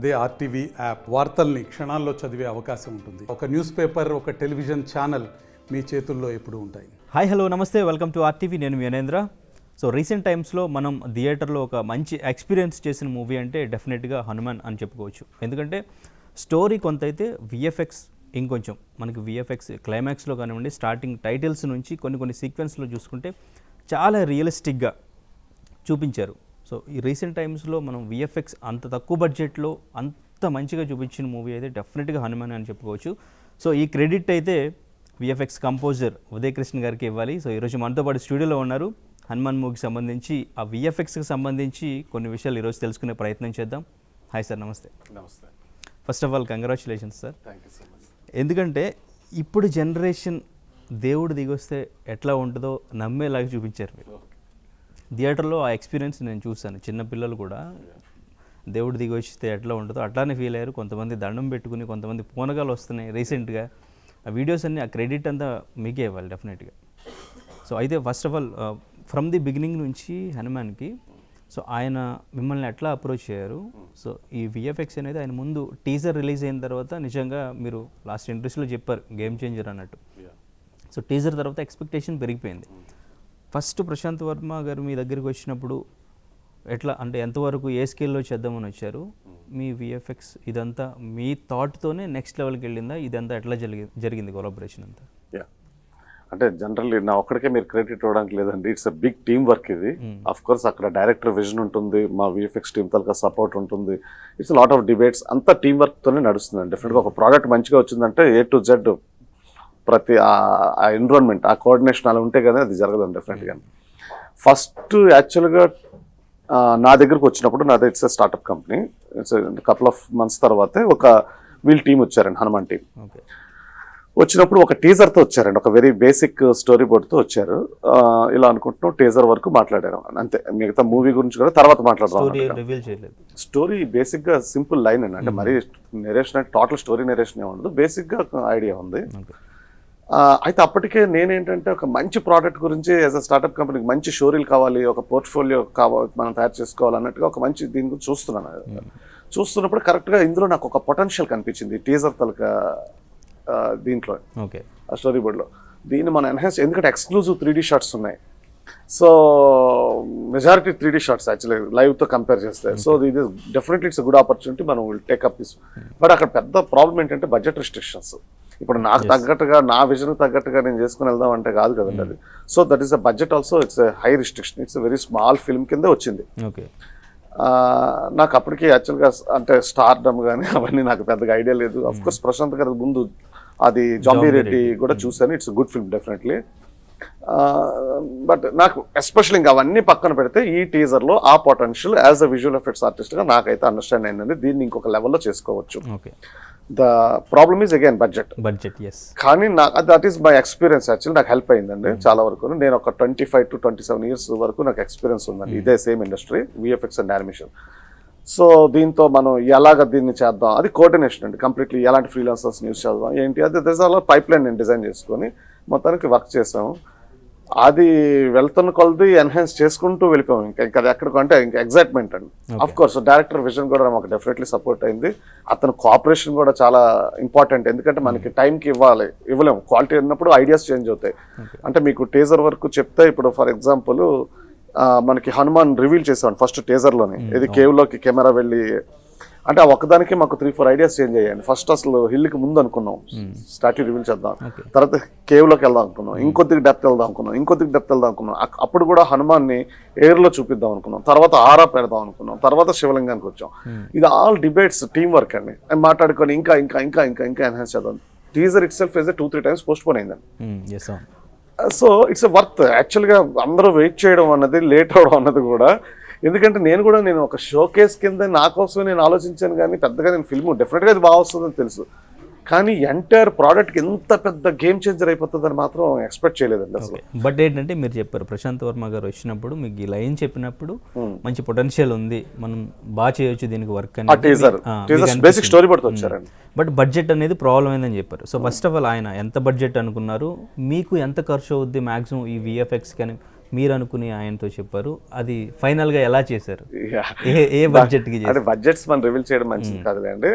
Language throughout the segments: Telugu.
అదే ఆర్టీవీ యాప్ వార్తల్ని క్షణాల్లో చదివే అవకాశం ఉంటుంది. ఒక న్యూస్ పేపర్, ఒక టెలివిజన్ ఛానల్ మీ చేతుల్లో ఎప్పుడూ ఉంటాయి. హాయ్ హలో నమస్తే, వెల్కమ్ టు ఆర్టీవీ. నేను యోనేంద్ర. సో రీసెంట్ టైమ్స్లో మనం థియేటర్లో ఒక మంచి ఎక్స్పీరియన్స్ చేసిన మూవీ అంటే డెఫినెట్గా హనుమాన్ అని చెప్పుకోవచ్చు. ఎందుకంటే స్టోరీ కొంత అయితే విఎఫ్ఎక్స్ ఇంకొంచెం మనకి విఎఫ్ఎక్స్ క్లైమాక్స్లో కానివ్వండి, స్టార్టింగ్ టైటిల్స్ నుంచి కొన్ని సీక్వెన్స్లో చూసుకుంటే చాలా రియలిస్టిక్గా చూపించారు. సో ఈ రీసెంట్ టైమ్స్లో మనం విఎఫ్ఎక్స్ అంత తక్కువ బడ్జెట్లో అంత మంచిగా చూపించిన మూవీ అయితే డెఫినెట్గా హనుమాన్ అని చెప్పుకోవచ్చు. సో ఈ క్రెడిట్ అయితే విఎఫ్ఎక్స్ కంపోజర్ ఉదయ్ కృష్ణ గారికి ఇవ్వాలి. సో ఈరోజు మనతో పాటు స్టూడియోలో ఉన్నారు. హనుమాన్ మూవీకి సంబంధించి ఆ విఎఫ్ఎక్స్కి సంబంధించి కొన్ని విషయాలు ఈరోజు తెలుసుకునే ప్రయత్నం చేద్దాం. హాయ్ సార్, నమస్తే. నమస్తే. First of all congratulations sir. Thank you so much. ఎందుకంటే ఇప్పుడు జనరేషన్ దేవుడు దిగొస్తే ఎట్లా ఉంటుందో నమ్మేలాగా చూపించారు మీరు. థియేటర్లో ఆ ఎక్స్పీరియన్స్ నేను చూశాను. చిన్నపిల్లలు కూడా దేవుడు దిగి వస్తే ఎట్లా ఉంటుందో అట్లానే ఫీల్ అయ్యారు. కొంతమంది దండం పెట్టుకుని, కొంతమంది పూనకాలు వస్తున్నాయి రీసెంట్గా. ఆ వీడియోస్ అన్నీ, ఆ క్రెడిట్ అంతా మీకే ఇవ్వాలి డెఫినెట్గా. సో అయితే first of all from the beginning నుంచి హనుమాన్కి సో ఆయన మిమ్మల్ని ఎట్లా అప్రోచ్ అయ్యారు? సో ఈ విఎఫ్ఎక్స్ అనేది ఆయన ముందు టీజర్ రిలీజ్ అయిన తర్వాత నిజంగా మీరు లాస్ట్ ఇంట్రెస్ట్లో చెప్పారు గేమ్ చేంజర్ అన్నట్టు. సో టీజర్ తర్వాత ఎక్స్పెక్టేషన్ పెరిగిపోయింది. ఫస్ట్ ప్రశాంత్ వర్మ గారు మీ దగ్గరికి వచ్చినప్పుడు ఎట్లా అంటే ఎంతవరకు ఏ స్కేల్లో చేద్దామని వచ్చారు? మీ విఎఫ్ఎక్స్ ఇదంతా మీ థాట్తోనే నెక్స్ట్ లెవెల్కి వెళ్ళిందా? ఇదంతా ఎట్లా జరిగింది కొలాబరేషన్ అంతా? అంటే జనరల్లీ నా ఒక్కడికే మీరు క్రెడిట్ ఇవ్వడానికి లేదండి. It's a big team work ఇది. అఫ్ కోర్స్ అక్కడ డైరెక్టర్ విజన్ ఉంటుంది, మా విఎఫ్ఎక్స్ టీమ్ తలక సపోర్ట్ ఉంటుంది. ఇట్స్ లాట్ ఆఫ్ డిబేట్స్, అంతా టీమ్ వర్క్తోనే నడుస్తుంది. డెఫినెట్గా ఒక ప్రోడక్ట్ మంచిగా వచ్చిందంటే ఏ టు జెడ్ ప్రతి ఆ ఎన్విరాన్మెంట్, ఆ కోఆర్డినేషన్ అలా ఉంటే కదా అది జరగదండి డెఫినెట్గా. ఫస్ట్ యాక్చువల్గా నా దగ్గరకు వచ్చినప్పుడు నాది it's startup company. It's couple of months తర్వాతే ఒక వీళ్ళ టీం వచ్చారండి, హనుమాన్ టీం. వచ్చినప్పుడు ఒక టీజర్తో వచ్చారండి, ఒక వెరీ బేసిక్ స్టోరీ బోర్డ్తో వచ్చారు. ఇలా అనుకుంటున్నాం, టీజర్ వరకు మాట్లాడారు అంతే. మిగతా మూవీ గురించి కూడా తర్వాత మాట్లాడదాం. స్టోరీ బేసిక్గా సింపుల్ లైన్ అండి, అంటే మరీ నెరేషన్ అంటే టోటల్ స్టోరీ నెరేషన్ ఏ ఉండదు, బేసిక్గా ఐడియా ఉంది. అయితే అప్పటికే నేనేంటంటే ఒక మంచి ప్రోడక్ట్ గురించి యాజ్ అ స్టార్ట్అప్ కంపెనీకి మంచి షోరీలు కావాలి, ఒక పోర్ట్ఫోలియో కావాలి, మనం తయారు చేసుకోవాలి అన్నట్టుగా ఒక మంచి దీని గురించి చూస్తున్నాను. చూస్తున్నప్పుడు కరెక్ట్గా ఇందులో నాకు ఒక పొటెన్షియల్ కనిపించింది టీజర్ తలక దీంట్లో, ఆ స్టోరీ బోర్డ్లో. దీన్ని మనం ఎన్హాన్స్, ఎందుకంటే ఎక్స్క్లూజివ్ 3D షాట్స్ ఉన్నాయి. So majority 3D shots actually లైవ్తో కంపేర్ చేస్తే. సో ఇది డెఫినెట్లీ ఇట్స్ గుడ్ ఆపర్చునిటీ, మనం విల్ టేక్అప్ దిస్. బట్ అక్కడ పెద్ద ప్రాబ్లం ఏంటంటే బడ్జెట్ రిస్ట్రిక్షన్స్. ఇప్పుడు నాకు తగ్గట్టుగా, నా విజన్ తగ్గట్టుగా నేను చేసుకుని వెళ్దాం అంటే కాదు కదండి అది. So that is a budget also, it's high restriction. It's very small film కింద వచ్చింది. నాకు అప్పటికి యాక్చువల్గా అంటే స్టార్డమ్ కానీ అవన్నీ నాకు పెద్దగా ఐడియా లేదు. అఫ్ కోర్స్ ప్రశాంత్ గారి ముందు అది జాంబీ రెడ్డి కూడా చూశాను. It's good film definitely. But నాకు ఎస్పెషల్లీ ఇంకా అవన్నీ పక్కన పెడితే ఈ టీజర్లో ఆ potential as a visual effects ఆర్టిస్ట్గా నాకైతే అండర్స్టాండ్ అయిందండి. దీన్ని ఇంకొక లెవెల్లో చేసుకోవచ్చు. The problem is again budget. కానీ that is my experience. Actually నాకు హెల్ప్ అయిందండి చాలా వరకు. నేను ఒక 25 to 27 years వరకు నాకు ఎక్స్పీరియన్స్ ఉందండి ఇదే same industry, VFX and animation. So దీంతో మనం ఎలాగ దీన్ని చేద్దాం, అది కోఆర్డినేషన్ అండి కంప్లీట్లీ. ఎలాంటి ఫ్రీలాన్సర్స్ యూస్ చేద్దాం ఏంటి, అది అలా పైప్ లైన్ నేను డిజైన్ చేసుకొని మొత్తానికి వర్క్ చేసాము. అది వెళ్తున్న కొలది ఎన్హాన్స్ చేసుకుంటూ వెళ్ళిపోయాం. ఇంకా ఎక్కడికంటే ఇంకా ఎగ్జైట్మెంట్ అండి. అఫ్ కోర్స్ డైరెక్టర్ విజన్ కూడా మాకు డెఫినెట్లీ సపోర్ట్ అయింది. అతను కోఆపరేషన్ కూడా చాలా ఇంపార్టెంట్. ఎందుకంటే మనకి టైంకి ఇవ్వలేము. క్వాలిటీ ఉన్నప్పుడు ఐడియాస్ చేంజ్ అవుతాయి. అంటే మీకు టీజర్ వరకు చెప్తే, ఇప్పుడు ఫర్ ఎగ్జాంపుల్ మనకి హనుమాన్ రివీల్ చేసాం ఫస్ట్ టీజర్లోనే. ఇది కేవ్లోకి కెమెరా వెళ్ళి, అంటే ఒకదానికి మాకు 3-4 ఐడియాస్ చేంజ్ అయ్యాయండి. ఫస్ట్ అసలు హిల్కి ముందు అనుకున్నాం స్టాట్యూ రివీల్ చేద్దాం, తర్వాత కేవ్లోకి వెళ్దాం అనుకున్నాం, ఇంకొద్దిగా డెప్త్ వెళ్దాం అనుకున్నాం, అప్పుడు కూడా హనుమాన్ని ఎయిర్లో చూపిద్దాం అనుకున్నాం, తర్వాత ఆరా పెడదాం అనుకున్నాం, తర్వాత శివలింగానికి వచ్చాం. ఇది ఆల్ డిబేట్స్, టీమ్ వర్క్ అండి. మాట్లాడుకొని ఇంకా ఇంకా ఇంకా ఇంకా ఇంకా ఎన్హాన్స్ చేద్దాం. Teaser it self 2-3 times post phone అయిందండి. సో ఇట్స్ వర్త్ యాక్చువల్గా. అందరూ వెయిట్ చేయడం అన్నది, లేట్ అవడం అన్నది కూడా. ఎందుకంటే నేను ఒక షోకేస్ కింద నా కోసమే నేను ఆలోచించాను, కానీ పెద్దగా నేను ఫిల్మ్ డెఫినెట్గా అది బాగా వస్తుందని తెలుసు. కానీ ఎంటైర్ ప్రోడక్ట్కి ఎంత పెద్ద గేమ్ చేంజర్ అయిపోతుందని మాత్రం ఎక్స్పెక్ట్ చేయలేదండి అసలు. బట్ ఏంటంటే మీరు చెప్పారు ప్రశాంత్ వర్మ గారు వచ్చినప్పుడు మీకు ఈ లైన్ చెప్పినప్పుడు మంచి పొటెన్షియల్ ఉంది, మనం బాగా చేయొచ్చు దీనికి వర్క్ అని. బేసిక్ స్టోరీ బోర్డ్తో వచ్చారండి. బట్ బడ్జెట్ అనేది ప్రాబ్లం అయిందని చెప్పారు. సో ఫస్ట్ ఆఫ్ ఆల్ ఆయన ఎంత బడ్జెట్ అనుకున్నారు, మీకు ఎంత ఖర్చు అవుద్ది మ్యాక్సిమం ఈ విఎఫ్ఎక్స్ కానీ మీరు అనుకుని ఆయనతో చెప్పారు, అది ఫైనల్గా ఎలా చేశారు? Yeah. ఏ బడ్జెట్కి అంటే చేశారు? బడ్జెట్స్ మనం రివీల్ చేయడం మంచిది కాదులేండి.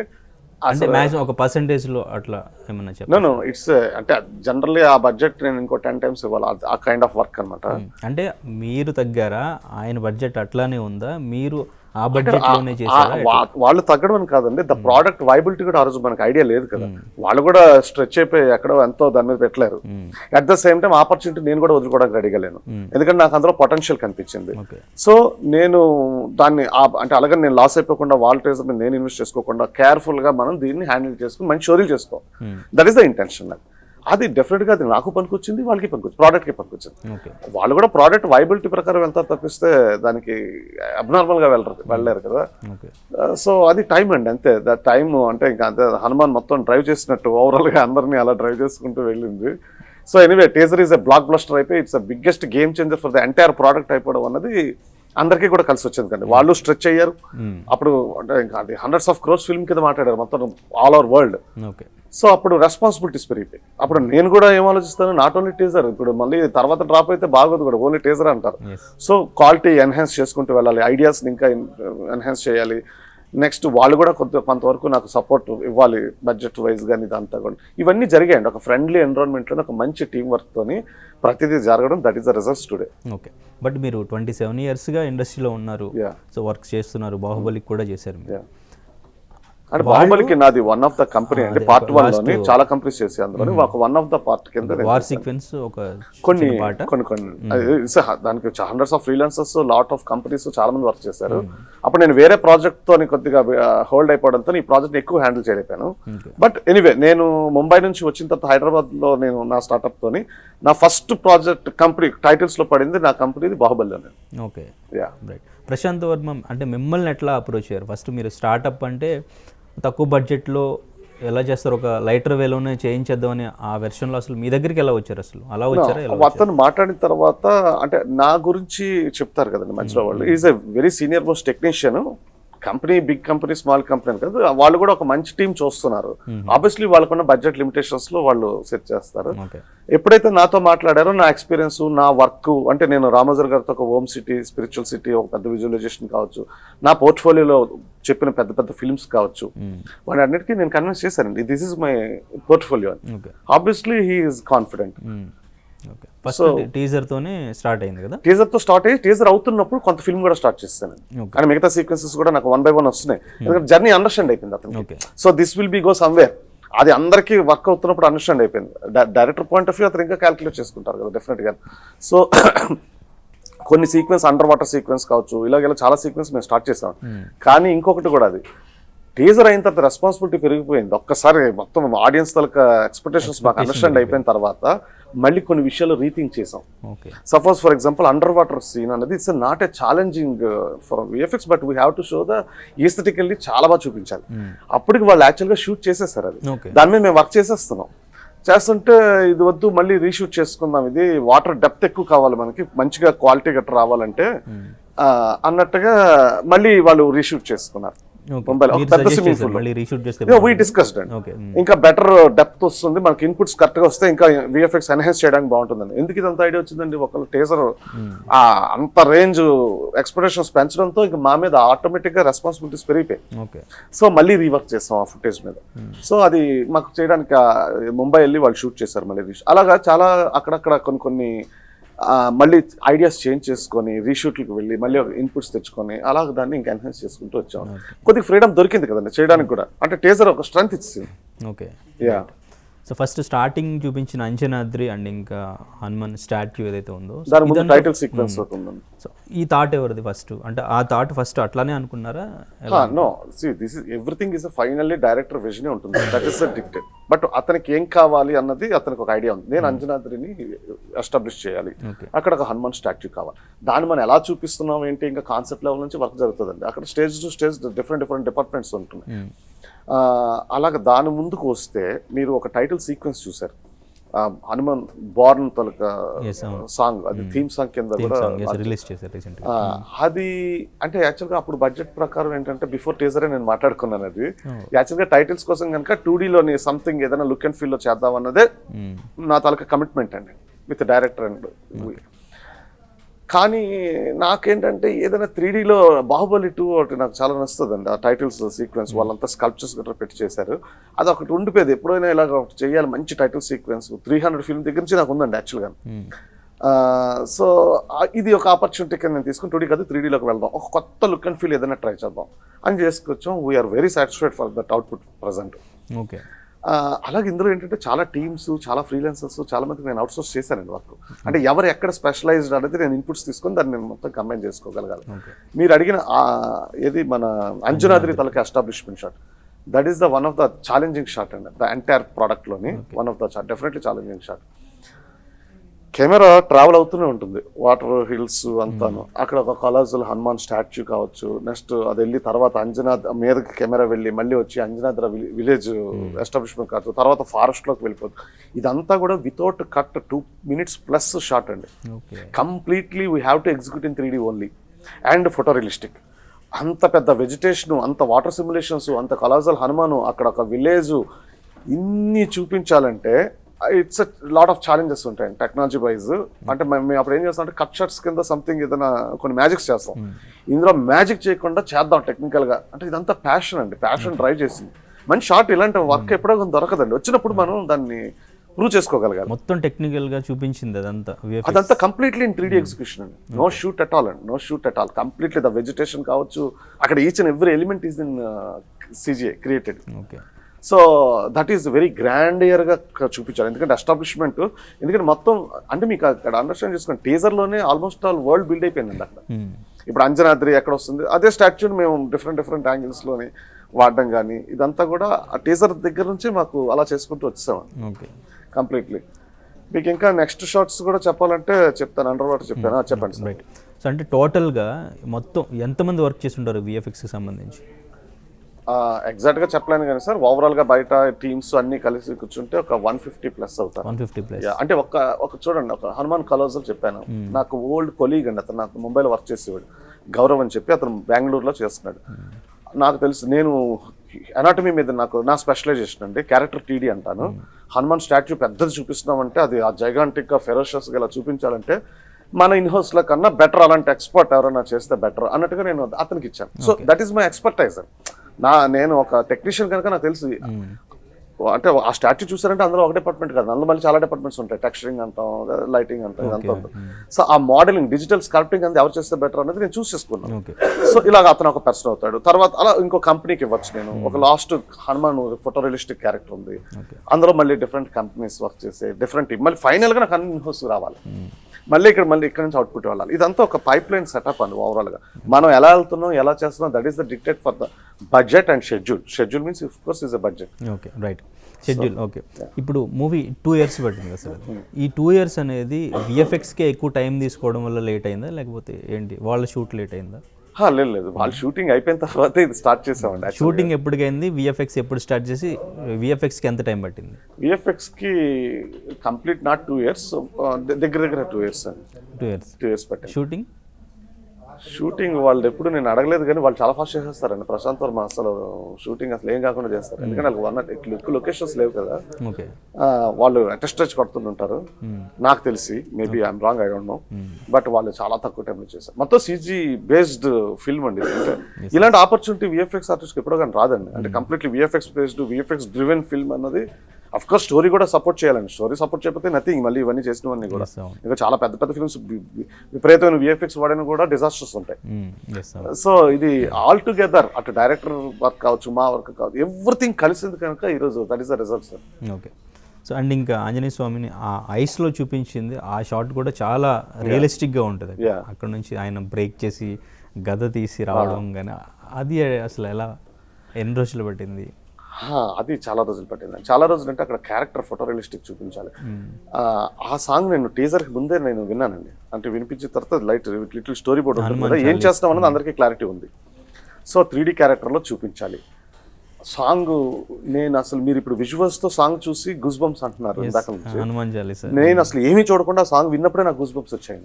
అంటే మ్యాక్సిమం ఒక పర్సంటేజ్లో అట్లా ఏమన్నా చెప్పారు? నో ఇట్స్ అంటే జనరల్లీ ఆ బడ్జెట్ నేను ఇంకో 10 times ఇవ్వాలి, ఆ కైండ్ ఆఫ్ వర్క్ అనమాట. అంటే మీరు తగ్గారా, ఆయన బడ్జెట్ అట్లానే ఉందా, మీరు ఆ బడ్జెట్లోనే చేశారా? వాళ్ళు తగ్గడం అని కాదండి, ద ప్రోడక్ట్ వైబిలిటీ కూడా ఆ రోజు మనకి ఐడియా లేదు కదా. వాళ్ళు కూడా స్ట్రెచ్ అయిపోయి ఎక్కడో ఎంతో దాని మీద పెట్టలేరు. At the same time opportunity నేను కూడా వదులుకోవడానికి రెడీగా లేను, ఎందుకంటే నాకు అందులో పొటెన్షియల్ కనిపించింది. సో నేను దాన్ని అంటే అలాగే నేను లాస్ అయిపోకుండా వాళ్ళ ట్రేజర్ మీద నేను ఇన్వెస్ట్ చేసుకోకుండా కేర్ఫుల్ గా మనం దీన్ని హ్యాండిల్ చేసుకుని మంచి షోరీలు చేసుకో, దట్ ఈస్ ద ఇంటెన్షన్. అది డెఫినెట్గా అది నాకు పనికొచ్చింది, వాళ్ళకి పనికొచ్చింది, ప్రోడక్ట్కి పనికొచ్చింది. వాళ్ళు కూడా ప్రోడక్ట్ వైబిలిటీ ప్రకారం వెళ్తారు తప్పిస్తే దానికి అబ్నార్మల్గా వెళ్ళలేరు కదా. సో అది టైం అండి, అంతే. ద టైం అంటే ఇంకా అంతే. హనుమాన్ మొత్తం డ్రైవ్ చేసినట్టు ఓవరాల్గా అందరినీ అలా డ్రైవ్ చేసుకుంటూ వెళ్ళింది. So anyway teaser is a blockbuster అయిపోయి it's a biggest game changer for the entire product అయిపోవడం అన్నది అందరికీ కూడా కలిసి వచ్చింది కండి. వాళ్ళు స్ట్రెచ్ అయ్యారు అప్పుడు, అంటే ఇంకా అది 100s of crores ఫిల్మ్ కింద మాట్లాడారు మొత్తం ఆల్ ఓవర్ వరల్డ్. సో అప్పుడు రెస్పాన్సిబిలిటీస్ పెరిగిపోయి అప్పుడు నేను కూడా ఏం ఆలోచిస్తాను, నాట్ ఓన్లీ టీజర్, ఇప్పుడు మళ్ళీ తర్వాత డ్రాప్ అయితే బాగోదు కూడా, ఓన్లీ టీజర్ అంటారు. సో క్వాలిటీ ఎన్హాన్స్ చేసుకుంటూ వెళ్ళాలి, ఐడియాస్ని ఇంకా ఎన్హాన్స్ చేయాలి. నెక్స్ట్ వాళ్ళు కూడా కొంతవరకు నాకు సపోర్ట్ ఇవ్వాలి బడ్జెట్ వైజ్ కానీ, ఇదంతా కూడా ఇవన్నీ జరిగాయండి. ఒక ఫ్రెండ్లీ ఎన్విరాన్మెంట్లో ఒక మంచి టీం వర్క్తోని ప్రతిదీ జరగడం, that is the results today. Okay, but మీరు 27 yearsగా ఇండస్ట్రీలో ఉన్నారు, సో వర్క్ చేస్తున్నారు, బాహుబలికి కూడా చేశారు మీరు. అంటే బాహుబలికి నాది వన్ ఆఫ్ ద కంపెనీ అంటే పార్ట్ 1 లోని చాలా కంపెనీస్ చేసి అందులోని ఒక వన్ ఆఫ్ ద పార్ట్ కింద వార్ సీక్వెన్స్ ఒక కొన్ని దానికి 100s of freelancers, lot of companies చాలా మంది వర్క్ చేశారు. అప్పుడు నేను వేరే ప్రాజెక్ట్ తోని కొద్దిగా హోల్డ్ అయిపోవడంతో ఈ ప్రాజెక్ట్ ఎక్కువ హ్యాండిల్ చేయలేకపోయాను. బట్ ఎనీవే నేను ముంబై నుంచి వచ్చిన తర్వాత హైదరాబాద్ లో నేను నా స్టార్ట్అప్ తోని నా ఫస్ట్ ప్రాజెక్ట్ కంపెనీ టైటిల్స్ లో పడింది నా కంపెనీది బాహుబలిలోనే. Okay, right. ప్రశాంత్ వర్మ అంటే మిమ్మల్ని ఎట్లా అప్రోచ్ అయ్యారు? ఫస్ట్ మీరు స్టార్ట్అప్ అంటే తక్కువ బడ్జెట్లో ఎలా చేస్తారు, ఒక లైటర్ వేలోనే చేయించేద్దామని ఆ వెర్షన్లో అసలు మీ దగ్గరికి ఎలా వచ్చారు? అసలు అలా వచ్చారా? అతను మాట్లాడిన తర్వాత అంటే నా గురించి చెప్తారు కదండి మధ్యలో వాళ్ళు, is a very senior most technician. Company big company small company కదా, వాళ్ళు కూడా ఒక మంచి టీం చూస్తున్నారు. ఆబ్వియస్లీ వాళ్ళకున్న బడ్జెట్ లిమిటేషన్స్ లో వాళ్ళు సెట్ చేస్తారు. ఎప్పుడైతే నాతో మాట్లాడారో నా ఎక్స్పీరియన్స్, నా వర్క్, అంటే నేను రామోజర్ గారితో ఒక హోమ్ సిటీ, స్పిరిచువల్ సిటీ, ఒక పెద్ద విజువలైజేషన్ కావచ్చు, నా పోర్ట్ఫోలియోలో చెప్పిన పెద్ద పెద్ద ఫిల్మ్స్ కావచ్చు, వాటి అన్నిటికీ నేను కన్విన్స్ చేశానండి this is my portfolio. Obviously he is confident. First teaser తోనే స్టార్ట్ అయింది కదా, టీజర్ తో స్టార్ట్ అయ్యి టీజర్ అవుతున్నప్పుడు కొంత ఫిల్మ్ కూడా స్టార్ట్ చేస్తాను. కానీ మిగతా సీక్వెన్సెస్ కూడా నాకు 1 by 1 వస్తున్నాయి, ఎందుకంటే జర్నీ అండర్స్టాండ్ అయిపోయింది అతనికి. So this will be go somewhere, అది అందరికీ వర్క్ అవుతున్నప్పుడు అండర్స్టాండ్ అయిపోయింది. డైరెక్టర్ పాయింట్ ఆఫ్ వ్యూ అతను ఇంకా క్యాలిక్యులేట్ చేసుకుంటారు కదా డెఫినెట్ గా. సో కొన్ని సీక్వెన్స్ అండర్ వాటర్ సీక్వెన్స్ కావచ్చు, ఇలాగ చాలా సీక్వెన్స్ మేము స్టార్ట్ చేసాం. కానీ ఇంకొకటి కూడా, అది టీజర్ అయిన తర్వాత రెస్పాన్సిబిలిటీ పెరిగిపోయింది. ఒక్కసారి మొత్తం ఆడియన్స్ తాలూకా ఎక్స్పెక్టేషన్స్ మాకు అండర్స్టాండ్ అయిపోయిన తర్వాత మళ్ళీ కొన్ని విషయాలు రీథింక్ చేసాం. Suppose for example under water scene అనేది it's not a challenging for VFX, but we have to show the aesthetically చాలా బాగా చూపించాలి. అప్పటికి వాళ్ళు యాక్చువల్గా షూట్ చేసేసారు, అది దాని మీద మేము వర్క్ చేసేస్తున్నాం. చేస్తుంటే ఇది వద్దు మళ్ళీ రీషూట్ చేసుకుందాం, ఇది వాటర్ డెప్త్ ఎక్కువ కావాలి మనకి, మంచిగా క్వాలిటీ గట్రా రావాలంటే అన్నట్టుగా మళ్ళీ వాళ్ళు రీషూట్ చేసుకున్నారు. ఇంకా బెటర్ డెప్త్ వస్తుంది మనకి, ఇన్పుట్స్ కరెక్ట్ గా వస్తే ఇంకా విఎఫ్ఎక్స్ ఎన్హాన్స్ చేయడానికి బాగుంటుందండి. ఎందుకు ఇదంతా ఐడియా వచ్చిందండి, ఒకళ్ళు టీజర్ అంత రేంజ్ ఎక్స్పెక్టేషన్స్ పెంచడంతో ఇంకా మా మీద ఆటోమేటిక్ గా రెస్పాన్సిబిలిటీస్ పెరిగిపోయాయి. సో మళ్ళీ రీవర్క్ చేస్తాం ఆ ఫుటేజ్ మీద. సో అది మాకు చేయడానికి ముంబై వెళ్ళి వాళ్ళు షూట్ చేశారు మళ్ళీ. అలాగా చాలా అక్కడక్కడ కొన్ని మళ్ళీ ఐడియాస్ చేంజ్ చేసుకొని రీషూట్లకు వెళ్ళి మళ్ళీ ఇన్పుట్స్ తెచ్చుకొని అలాగ దాన్ని ఇంకా ఎన్హాన్స్ చేసుకుంటూ వచ్చాం. కొద్దిగా ఫ్రీడమ్ దొరికింది కదండి చేయడానికి కూడా, అంటే టీజర్ ఒక స్ట్రెంగ్త్ ఇచ్చింది. Okay, yeah. So first starting చూపించిన అంజనాద్రి అండ్ ఇంకా హనుమాన్ స్టాట్యూ ఏదైతే ఉందో దాని ముందు టైటిల్ సీక్వెన్స్ ఉందండి. సో ఈ థాట్ ఎవరిది ఫస్ట్, అంటే ఆ థాట్ ఫస్ట్ అట్లానే అనుకున్నారా? No, see this is everything is finally director విజనే ఉంటుంది, దట్ ఈస్ డిక్టేట్. బట్ అతనికి ఏం కావాలి అన్నది అతనికి ఒక ఐడియా ఉంది. నేను అంజనాద్రిని ఎస్టాబ్లిష్ చేయాలి, అక్కడ ఒక హనుమాన్ స్టాట్యూ కావాలి, దాన్ని మనం ఎలా చూపిస్తున్నాం ఏంటి, ఇంకా కాన్సెప్ట్ లెవెల్ నుంచి వర్క్ జరుగుతుందండి. అక్కడ stage to stage different departments ఉంటున్నాయి. అలాగ దాని ముందుకు వస్తే మీరు ఒక టైటిల్ సీక్వెన్స్ చూసారు, హనుమాన్ బోర్న్ తొలక సాంగ్, అది థీమ్ సాంగ్ కింద కూడా రిలీజ్ చేశారు. అది అంటే యాక్చువల్గా అప్పుడు బడ్జెట్ ప్రకారం ఏంటంటే బిఫోర్ టీజరే నేను మాట్లాడుకున్నాను, అది యాక్చువల్గా టైటిల్స్ కోసం కనుక 2Dలోని సంథింగ్ ఏదైనా లుక్ అండ్ ఫీల్ లో చేద్దాం అన్నదే నా తాలూకా కమిట్మెంట్ అండి విత్ డైరెక్టర్ అండ్ కానీ నాకేంటంటే ఏదైనా 3Dలో బాహుబలి 2 ఒకటి నాకు చాలా నచ్చుతుందండి. ఆ టైటిల్స్ సీక్వెన్స్ వాళ్ళంతా స్కల్ప్చర్స్ గట్రా పెట్టి చేశారు. అది ఒకటి ఉండిపోయేది, ఎప్పుడైనా ఇలాగ ఒకటి చేయాలి మంచి టైటిల్ సీక్వెన్స్. 300 ఫిల్మ్ దగ్గర నుంచి నాకు ఉందండి యాక్చువల్గా. సో ఇది ఒక ఆపర్చునిటీ కింద నేను తీసుకుని 2D కాదు 3Dలోకి వెళ్దాం, ఒక కొత్త లుక్ అండ్ ఫీల్ ఏదైనా ట్రై చేద్దాం అని చేసుకొచ్చాం. We are very satisfied for that output present. Okay. అలాగే ఇందులో ఏంటంటే చాలా టీమ్స్, చాలా ఫ్రీలాన్సర్స్, చాలా మందికి నేను అవుట్సోర్స్ చేశానండి వర్క్. అంటే ఎవరు ఎక్కడ స్పెషలైజ్డ్ అనేది నేను ఇన్పుట్స్ తీసుకొని దాన్ని నేను మొత్తం కంబైన్ చేసుకోగలగాలి. మీరు అడిగిన ఏది మన అంజనాద్రి తలకి establishment shot, that is the one of the challenging shot అండి ద ఎంటైర్ ప్రోడక్ట్లోని. One of the definitely challenging shot. Camera travel అవుతూనే ఉంటుంది, వాటర్ హిల్స్ అంతాను. అక్కడ ఒక కొలాజల్ హనుమాన్ స్టాచ్యూ కావచ్చు, నెక్స్ట్ అది వెళ్ళి తర్వాత అంజనాద్ మీదకి కెమెరా వెళ్ళి మళ్ళీ వచ్చి అంజనాద్ర విలేజ్ ఎస్టాబ్లిష్మెంట్ కావచ్చు, తర్వాత ఫారెస్ట్లోకి వెళ్ళిపోతుంది. ఇదంతా కూడా without cut 2 minutes plus shot అండి. Completely we have to execute in 3D only and photo realistic. అంత పెద్ద వెజిటేషను, అంత వాటర్ సిమ్యులేషన్స్, అంత కొలాజల్ హనుమాను, అక్కడ ఒక విలేజ్, ఇన్ని చూపించాలంటే it's a lot of challenges ఉంటాయండి టెక్నాలజీ వైజ్. అంటే మేము అప్పుడు ఏం చేస్తాం అంటే కట్ షాట్స్ కింద సంథింగ్ ఏదైనా కొన్ని మ్యాజిక్స్ చేస్తాం. ఇందులో మ్యాజిక్ చేయకుండా చేద్దాం టెక్నికల్గా. అంటే ఇదంతా ప్యాషన్ అండి, ప్యాషన్ డ్రైవ్ చేసింది. మంచి షాట్ ఇలాంటి వర్క్ ఎప్పుడో దొరకదండి, వచ్చినప్పుడు మనం దాన్ని ప్రూవ్ చేసుకోగలగాలి. మొత్తం టెక్నికల్గా చూపించింది అదంతా కంప్లీట్లీ ఇన్ 3D ఎగ్జిక్యూషన్ అండి. నో షూట్ అట్ ఆల్ అండి, no shoot at all. Completely the vegetation కావచ్చు, అక్కడ each and every element is in CGI created. Okay. So that is very గ్రాండియర్గా చూపించారు. ఎందుకంటే ఎస్టాబ్లిష్మెంట్, ఎందుకంటే మొత్తం అంటే మీకు అక్కడ అండర్స్టాండ్ చేసుకోండి, టీజర్లోనే ఆల్మోస్ట్ ఆల్ వరల్డ్ బిల్డ్ అయిపోయిందండి అక్కడ. ఇప్పుడు అంజనాద్రి ఎక్కడ వస్తుంది, అదే స్టాచ్యూని మేము డిఫరెంట్ యాంగిల్స్లోని వాడడం కానీ ఇదంతా కూడా ఆ టీజర్ దగ్గర నుంచి మాకు అలా చేసుకుంటూ వచ్చేసామండి. ఓకే. కంప్లీట్లీ. మీకు ఇంకా నెక్స్ట్ షాట్స్ కూడా చెప్పాలంటే చెప్తాను, అండర్ వాటర్ చెప్పాను. చెప్పండి సార్. రైట్. సో అంటే టోటల్గా మొత్తం ఎంతమంది వర్క్ చేసి ఉంటారు VFXకి సంబంధించి? ఎగ్జాక్ట్గా చెప్పలేను కానీ సార్, ఓవరాల్గా బయట టీమ్స్ అన్ని కలిసి కూర్చుంటే ఒక 150+ అవుతారు. 150+. అంటే ఒక చూడండి, ఒక హనుమాన్ కలోజల్ చెప్పాను, నాకు ఓల్డ్ కొలీగ్ అండి అతను, నాకు ముంబైలో వర్క్ చేసేవాడు, గౌరవ్ అని చెప్పి, అతను బెంగళూరులో చేస్తున్నాడు. నాకు తెలుసు, నేను అనాటమీ మీద నా స్పెషలైజేషన్ అండి, క్యారెక్టర్ 3D అంటాను. హనుమాన్ స్టాచ్యూ పెద్దది చూపిస్తున్నామంటే అది ఆ జైగాంటిక్గా ఫెరోషియస్గా ఇలా చూపించాలంటే మన ఇన్హౌస్లో కన్నా బెటర్, అలాంటి ఎక్స్పర్ట్ ఎవరైనా చేస్తే బెటర్ అన్నట్టుగా నేను అతనికి ఇచ్చాను. So that is my expertise. నేను ఒక టెక్నీషియన్ కనుక నాకు తెలుసు. అంటే ఆ స్టాచ్యూ చూసారంటే అందులో ఒక డిపార్ట్మెంట్ కాదు, అందులో మళ్ళీ చాలా డిపార్ట్మెంట్స్ ఉంటాయి. టెక్స్చరింగ్ అంటాం, లైటింగ్ అంటాం, ఇదంతా ఉంటుంది. సో ఆ మోడలింగ్, డిజిటల్ స్కల్ప్టింగ్ అనేది ఎవరు చేస్తే బెటర్ అనేది నేను చూస్ చేసుకున్నాను. సో ఇలాగ అతను ఒక పర్సన్ అవుతాడు. తర్వాత అలా ఇంకో కంపెనీకి ఇవ్వచ్చు నేను. ఒక last Hanuman photo realistic character ఉంది, అందులో మళ్ళీ డిఫరెంట్ కంపెనీస్ వర్క్ చేసే డిఫరెంట్ టీమ్, మళ్ళీ ఫైనల్గా నాకు అన్ని ఇన్హౌస్ రావాలి, మళ్ళీ ఇక్కడ నుంచి అవుట్పుట్ వెళ్ళాలి. ఇదంతా ఒక పైప్ లైన్ సెటప్ అండి ఓవరాల్గా. మనం ఎలా వెళ్తున్నాం, ఎలా చేస్తున్నాం, that is the dictate for the budget and schedule. Schedule means of course is a budget. Okay. Right. Schedule. Okay. ఇప్పుడు మూవీ 2 years పట్టింది కదా సార్, ఈ 2 years అనేది VFXకే ఎక్కువ టైం తీసుకోవడం వల్ల లేట్ అయిందా, లేకపోతే ఏంటి వాళ్ళ షూట్ లేట్ అయిందా? లేదు, వాళ్ళు షూటింగ్ అయిపోయిన తర్వాత ఇది స్టార్ట్ చేసామండి. షూటింగ్ ఎప్పటికైంది, VFX ఎప్పుడు స్టార్ట్ చేసి VFXకి ఎంత టైం పట్టింది? VFXకి కంప్లీట్ నాట్ 2 years, దగ్గర 2 years అండి. 2 years పట్టింది. షూటింగ్ వాళ్ళు ఎప్పుడు నేను అడగలేదు కానీ వాళ్ళు చాలా ఫాస్ట్ చేసేస్తారండి. ప్రశాంత్ వర్మ అసలు షూటింగ్ అసలు ఏం కాకుండా చేస్తారు, ఎందుకంటే వాళ్ళకి లొకేషన్స్ లేవు కదా. వాళ్ళు అటెస్టేజ్ కొడుతుంటారు నాకు తెలిసి, maybe I'm wrong, I don't know, but వాళ్ళు చాలా తక్కువ టైంలో చేస్తారు. మొత్తం CG బేస్డ్ ఫిల్మ్ అండి. అంటే ఇలాంటి ఆపర్చునిటీ VFX ఆర్టిస్ట్కి ఎప్పుడో కానీ రాదండి. అంటే completely VFX based, VFX driven film అన్నది అఫ్ కోర్స్ స్టోరీ కూడా సపోర్ట్ చేయాలండి. స్టోరీ సపోర్ట్ చేయకపోతే నథింగ్. మళ్ళీ ఇవన్నీ చేసినవన్నీ కూడా ఇంకా చాలా పెద్ద ఫిల్మ్స్ విపరీతమైన VFX వాడిన కూడా డిజాస్టర్స్ ఉంటాయి. సో ఇది ఆల్ టుగెదర్ అటు డైరెక్టర్ వర్క్ కావచ్చు, మా వర్క్ కావచ్చు, ఎవ్రీథింగ్ కలిసింది కనుక ఈరోజు that is the result sir. Okay. So and ఇంకా ఆంజనేయ స్వామిని ఆ ఐస్లో చూపించింది ఆ షాట్ కూడా చాలా రియలిస్టిక్గా ఉంటుంది. అక్కడ నుంచి ఆయన బ్రేక్ చేసి గద తీసి రావడం కానీ అది అసలు ఎలా, ఎన్ని రోజులు పట్టింది? అది చాలా రోజులు పట్టింది. చాలా రోజులు అంటే అక్కడ క్యారెక్టర్ ఫోటో రియలిస్టిక్ చూపించాలి. ఆ సాంగ్ నేను టీజర్కి ముందే నేను విన్నానండి. అంటే వినిపించిన తర్వాత లిటిల్ స్టోరీ బోర్డ్ ఉంటుంది కదా, ఏం చేస్తాం అన్నది అందరికీ క్లారిటీ ఉంది. సో 3D క్యారెక్టర్లో చూపించాలి సాంగ్. నేను అసలు మీరు ఇప్పుడు విజువల్స్తో సాంగ్ చూసి గూస్ బంప్స్ అంటున్నారు ఇందాక నుంచి. నేను అసలు ఏమీ చూడకుండా సాంగ్ విన్నప్పుడే నాకు గూస్ బంప్స్ వచ్చాయి.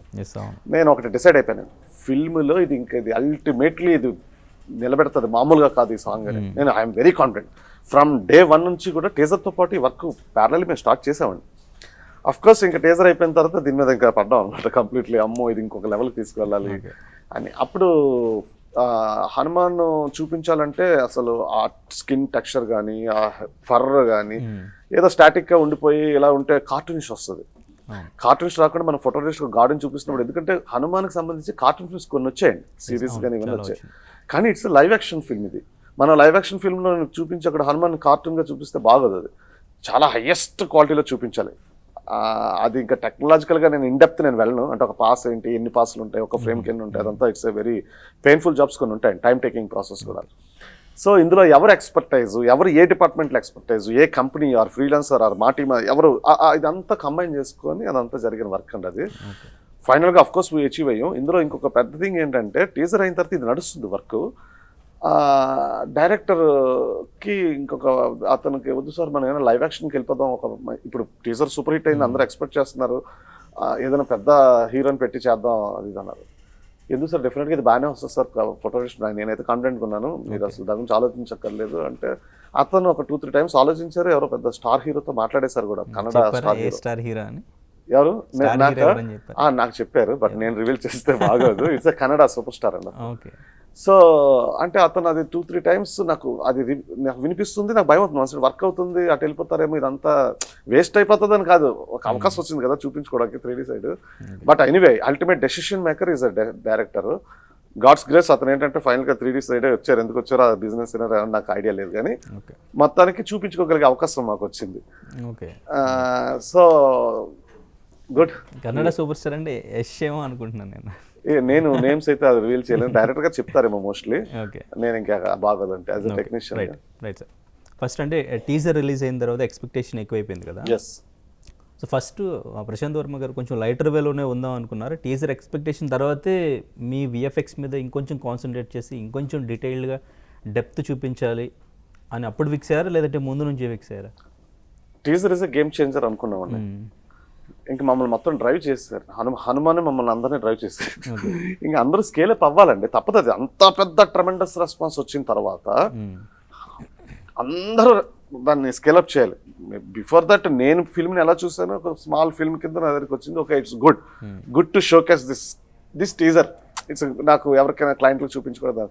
నేను ఒకటి డిసైడ్ అయిపోయాను, ఫిల్మ్లో ఇది ఇంకా ఇది అల్టిమేట్లీ ఇది నిలబెడుతుంది, మామూలుగా కాదు ఈ సాంగ్ అని. నేను I'm very confident. From day 1 నుంచి కూడా టీజర్తో పాటు ఈ వర్క్ ప్యారలల్ మేము స్టార్ట్ చేసామండి. అఫ్ కోర్స్ ఇంకా టీజర్ అయిపోయిన తర్వాత దీని మీద ఇంకా పడ్డాం అనమాట కంప్లీట్లీ. అమ్మో ఇది ఇంకొక లెవెల్కి తీసుకువెళ్ళాలి అని. అప్పుడు హనుమాన్ చూపించాలంటే అసలు ఆ స్కిన్ టెక్స్చర్ కానీ ఆ ఫర్ కానీ ఏదో స్టాటిక్గా ఉండిపోయి ఇలా ఉంటే కార్టూనిష్ వస్తుంది. కార్టూన్స్ రాకుండా మనం ఫోటోగ్రఫీ గార్డెన్ చూపిస్తున్నప్పుడు, ఎందుకంటే హనుమాన్కి సంబంధించి కార్టూన్ ఫిల్మ్స్ కొన్ని వచ్చాయండి, సిరీస్ కానీ ఇవన్నీ వచ్చాయి. కానీ ఇట్స్ లైవ్ యాక్షన్ ఫిల్మ్ ఇది. మనం లైవ్ యాక్షన్ ఫిల్మ్లో చూపించి అక్కడ హనుమాన్ కార్టూన్గా చూపిస్తే బాగోదు. అది చాలా హయ్యెస్ట్ క్వాలిటీలో చూపించాలి. అది ఇంకా టెక్నాలజికల్గా నేను ఇన్డెప్త్ నేను వెళ్ళను. అంటే ఒక పాస్ ఏంటి, ఎన్ని పాస్లు ఉంటాయి, ఒక ఫ్రేమ్కి ఎన్ని ఉంటాయి, అదంతా it's a very painful jobs కొన్ని ఉంటాయి, టైం టేకింగ్ ప్రాసెస్ కూడా. సో ఇందులో ఎవరు ఎక్స్పర్టైజ్, ఎవరు ఏ డిపార్ట్మెంట్లో ఎక్స్పర్టైజ్, ఏ కంపెనీ ఆర్ ఫ్రీలాన్సర్ ఆర్ మా టీమ్ ఎవరు, ఇదంతా కంబైన్ చేసుకొని అదంతా జరిగిన వర్క్ అండి అది. ఫైనల్గా అఫ్ కోర్స్ అచీవ్ అయ్యాం. ఇందులో ఇంకొక పెద్ద థింగ్ ఏంటంటే టీజర్ అయిన తర్వాత ఇది నడుస్తుంది వర్క్. డైరెక్టర్కి ఇంకొక అతనికి వద్దు సార్ మనం ఏమైనా లైవ్ యాక్షన్కి వెళ్ళిపోదాం, ఇప్పుడు టీజర్ సూపర్ హిట్ అయింది, అందరూ ఎక్స్పెక్ట్ చేస్తున్నారు, ఏదైనా పెద్ద హీరోని పెట్టి చేద్దాం అది అన్నారు. ఎందుకు సార్ డెఫినెట్గా ఇది బాగానే వస్తుంది సార్, ఫోటోగ్రఫీ నేనైతే కాన్ఫిడెంట్గా ఉన్నాను, మీరు అసలు దాని గురించి ఆలోచించక్కర్లేదు అంటే అతను ఒక 2-3 టైమ్స్ ఆలోచించారు. ఎవరో పెద్ద స్టార్ హీరోతో మాట్లాడేశారు కూడా, కన్నడ స్టార్ హీరో అని. ఎవరు నాకు చెప్పారు, బట్ నేను రివీల్ చేస్తే బాగోదు. ఇట్స్ కన్నడ సూపర్ స్టార్ అన్న. సో అంటే అతను అది 2-3 టైమ్స్ నాకు వినిపిస్తుంది, నాకు భయం అవుతుంది, అసలు వర్క్ అవుతుంది, అటు వెళ్ళిపోతారేమో, ఇదంతా వేస్ట్ అయిపోతుంది అని కాదు, ఒక అవకాశం వచ్చింది కదా చూపించుకోవడానికి 3D side. But anyway ultimate decision maker is a director. God's grace అతను ఏంటంటే ఫైనల్గా 3D సైడే వచ్చారు. ఎందుకు వచ్చారో ఆ బిజినెస్ నాకు ఐడియా లేదు, కానీ మొత్తానికి చూపించుకోగలిగే అవకాశం మాకు వచ్చింది. So good. Kannada super star అంటే యశ్ ఏమో అనుకుంటున్నాను నేను నేమ్స్ అయితే అది రివీల్ చేయలేను, డైరెక్టర్ గా చెప్తారేమో మోస్ట్లీ. నేను ఇంకా బాగోదంటే as a technician. Right sir. First అంటే టీజర్ రిలీజ్ అయిన తర్వాత ఎక్స్పెక్టేషన్ ఎక్కువైపోయింది కదా. సో ఫస్ట్ ప్రశాంత్ వర్మ గారు కొంచెం లైటర్ వేలోనే ఉందాం అనుకున్నారు. టీజర్ ఎక్స్పెక్టేషన్ తర్వాతే మీ విఎఫ్ఎక్స్ మీద ఇంకొంచెం కాన్సన్ట్రేట్ చేసి ఇంకొంచెం డీటెయిల్డ్గా డెప్త్ చూపించాలి అని అప్పుడు ఫిక్స్ అయ్యారా, లేదంటే ముందు నుంచి ఫిక్స్ అయ్యారా? Teaser is a game changer అనుకున్నామండి. ఇంక మమ్మల్ని మొత్తం డ్రైవ్ చేస్తారు, హనుమానే మమ్మల్ని అందరినీ డ్రైవ్ చేస్తారు. ఇంకా అందరూ స్కేల్ అప్ అవ్వాలండి, తప్పదు. అది అంత పెద్ద ట్రెమెండస్ రెస్పాన్స్ వచ్చిన తర్వాత అందరూ దాన్ని స్కేల్ అప్ చేయాలి. బిఫోర్ దట్ నేను ఫిల్మ్ని ఎలా చూసాను, ఒక స్మాల్ ఫిల్మ్ కింద నా దగ్గరికి వచ్చింది. Okay, it's good to showcase this teaser. It's నాకు ఎవరికైనా క్లయింట్లకు చూపించుకోవడం.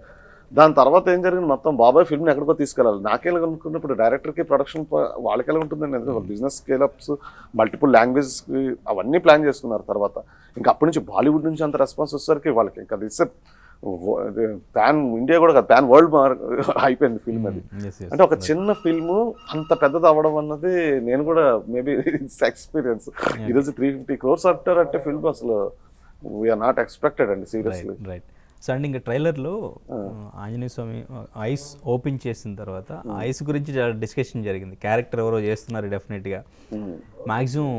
దాని తర్వాత ఏం జరిగింది, మొత్తం బాబాయ్ ఫిల్మ్ని ఎక్కడికో తీసుకెళ్ళాలి. నాకే అనుకున్నప్పుడు డైరెక్టర్కి ప్రొడక్షన్ వాళ్ళకి ఎలా ఉంటుందండి, ఎందుకంటే బిజినెస్ స్కేలప్స్ మల్టిపుల్ లాంగ్వేజెస్కి అవన్నీ ప్లాన్ చేసుకున్నారు. తర్వాత ఇంకా అప్పటి నుంచి బాలీవుడ్ నుంచి అంత రెస్పాన్స్ వచ్చేసరికి వాళ్ళకి ఇంకా దిస్ ప్యాన్ ఇండియా కూడా కాదు, ప్యాన్ వరల్డ్ అయిపోయింది ఫిల్మ్ అది. అంటే ఒక చిన్న ఫిల్ము అంత పెద్దది అవ్వడం అన్నది నేను కూడా మేబీ ఇట్స్ ఎక్స్పీరియన్స్. ఈరోజు 350 crores అంటే ఫిల్మ్ అసలు వీఆర్ నాట్ ఎక్స్పెక్టెడ్ అండి సీరియస్లీ. రైట్. సో అండ్ ఇంకా ట్రైలర్లో ఆంజనేయ స్వామి ఐస్ ఓపెన్ చేసిన తర్వాత ఐస్ గురించి చాలా డిస్కషన్ జరిగింది. క్యారెక్టర్ ఎవరో చేస్తున్నారు డెఫినెట్గా, మాక్సిమం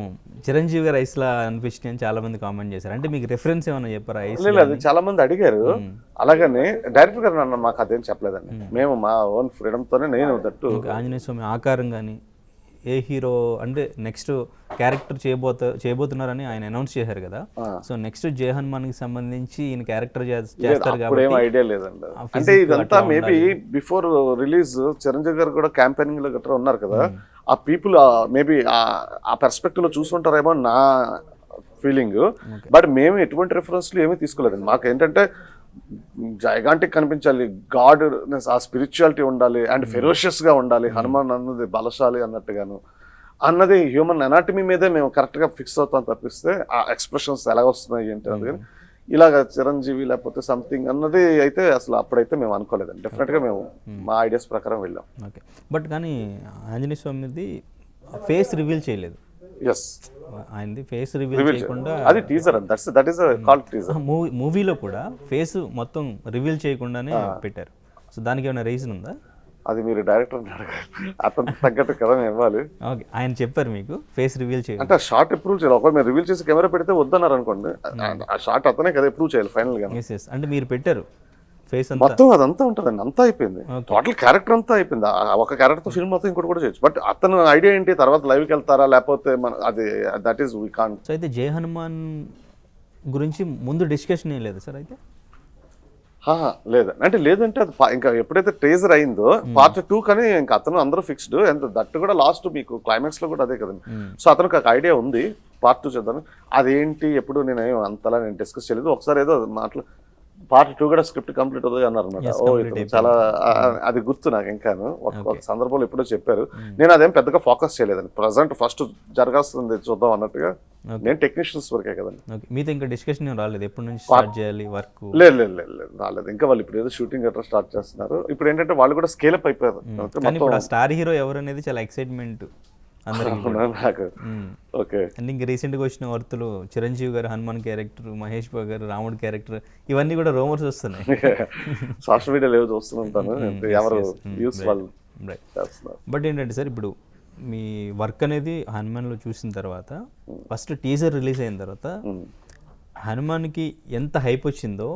చిరంజీవి గారు ఐస్లా అనిపించింది అని చాలా మంది కామెంట్ చేశారు. అంటే మీకు రిఫరెన్స్ ఏమైనా చెప్పారా ఐస్? లేదు, చాలా మంది అడిగారు. అలాగనే డైరెక్టర్ గారు నన్ను మాకు అదేం చెప్పలేదండి, మేము మా ఓన్ ఫ్రీడమ్తోనే నేను దట్టు ఆంజనేయ స్వామి ఆకారం కానీ ఏ హీరో అంటే నెక్స్ట్ క్యారెక్టర్ చేయబోతున్నారని ఆయన అనౌన్స్ చేశారు కదా. సో నెక్స్ట్ జై హనుమాన్కి సంబంధించి ఈయన క్యారెక్టర్ చేస్తారు కాబట్టి ఏం ఐడియా లేదండి. అంటే ఇదంతా మేబీ బిఫోర్ రిలీజ్ చిరంజీవి గారు కూడా క్యాంపెయినింగ్ లో గట్రా ఉన్నారు కదా, ఆ పీపుల్ మేబీ ఆ పర్స్పెక్టివ్ లో చూసుకుంటారేమో నా ఫీలింగ్. బట్ మేము ఎటువంటి రిఫరెన్స్లు ఏమీ తీసుకోలేదండి. మాకు ఏంటంటే జైగాంటిక్ కనిపించాలి, గాడ్ ఆ స్పిరిచువాలిటీ ఉండాలి అండ్ ఫెరోషియస్గా ఉండాలి, హనుమాన్ అన్నది బలశాలి అన్నట్టుగాను అన్నది హ్యూమన్ ఎనాటమీ మీదే మేము కరెక్ట్గా ఫిక్స్ అవుతాం తప్పిస్తే ఆ ఎక్స్ప్రెషన్స్ ఎలా వస్తున్నాయి ఏంటి అన్నది కానీ ఇలాగ చిరంజీవి లేకపోతే సంథింగ్ అన్నది అయితే అసలు అప్పుడైతే మేము అనుకోలేదండి. డెఫినెట్గా మేము మా ఐడియాస్ ప్రకారం వెళ్ళాం. ఓకే, బట్ కానీ ఆంజనేయ స్వామిది ఫేస్ రివీల్ చేయలేదు. ఎస్, ఆయనది ఫేస్ రివీల్ చేయకుండా అది teaser, that is called teaser. మూవీలో కూడా ఫేస్ మొత్తం రివీల్ చేయకుండానే పెట్టారు. సో దానికి ఏమైనా రీజన్ ఉందా? అది మీరు డైరెక్టర్ అతను తగ్గట్టు కదా ఇవ్వాలి. ఓకే, ఆయన చెప్పారు మీకు ఫేస్ రివీల్ చేయాలి అంటే షార్ట్ అప్రూవ్ చేయాలి. ఒకవేళ మీరు రివీల్ చేసి కెమెరా పెడితే వద్దన్నారు అనుకోండి, ఆ షార్ట్ అతనే కదా అప్రూవ్ చేయాలి ఫైనల్ గా. అంటే మీరు పెట్టారు ఫేస్ మొత్తం అదంతా ఉంటుందండి, అంతా అయిపోయింది, టోటల్ క్యారెక్టర్ అంతా అయిపోయింది. ఒక క్యారెక్టర్ ఫిల్మ్ మొత్తం ఇంకోటి కూడా చేయొచ్చు. బట్ అతను ఐడియా ఏంటి, తర్వాత లైవ్కి వెళ్తారా లేకపోతే అది that is we can't. So అయితే జై హనుమాన్ గురించి ముందు డిస్కషన్ ఏం లేదు సార్? అయితే లేదు అంటే లేదంటే అది ఇంకా ఎప్పుడైతే ట్రేజర్ అయిందో పార్ట్ 2 కానీ ఇంకా అతను అందరూ ఫిక్స్డ్. అండ్ దట్ కూడా లాస్ట్ మీకు క్లైమాక్స్ లో కూడా అదే కదండి. సో అతనికి ఒక ఐడియా ఉంది, పార్ట్ 2 చేద్దాం. అదేంటి ఎప్పుడు నేను అంతలా నేను డిస్కస్ చేయలేదు. ఒకసారి ఏదో పార్ట్ 2 కూడా స్క్రిప్ట్ కంప్లీట్ అవుతుంది అన్నారు అనమాట. చాలా అది గుర్తు నాకు ఇంకాను. ఒక సందర్భంలో ఎప్పుడో చెప్పారు. నేను అదేం పెద్దగా ఫోకస్ చేయలేదండి. ప్రజెంట్ ఫస్ట్ జరగాల్సింది చూద్దాం అన్నట్టుగా. నేను టెక్నీషియన్స్ వరకే కదండి. మీతో ఇంకా డిస్కషన్ రాలేదు ఎప్పటి నుంచి స్టార్ట్ చేయాలి వర్క్? లేదు రాలేదు ఇంకా. వాళ్ళు ఇప్పుడు ఏదో షూటింగ్ గట్రా స్టార్ట్ చేస్తున్నారు. ఇప్పుడు ఏంటంటే వాళ్ళు కూడా స్కేల్ అప్ అయిపోయారు. స్టార్ హీరో ఎవరు అనేది చాలా ఎక్సైట్మెంట్ నాకు. ఓకే. అండ్ ఇంకా రీసెంట్గా వచ్చిన వార్తలు చిరంజీవి గారు హనుమాన్ క్యారెక్టర్, మహేష్ బాబు గారు రాముడు క్యారెక్టర్, ఇవన్నీ కూడా రూమర్స్ వస్తున్నాయి. సోషల్ మీడియాలో ఏదో చూస్తుంటాను. ఎవరు యూస్ వాళ్ళు. బట్ ఏంటంటే సార్, ఇప్పుడు మీ వర్క్ అనేది హనుమాన్లో చూసిన తర్వాత, ఫస్ట్ టీజర్ రిలీజ్ అయిన తర్వాత హనుమాన్కి ఎంత హైప్ వచ్చిందో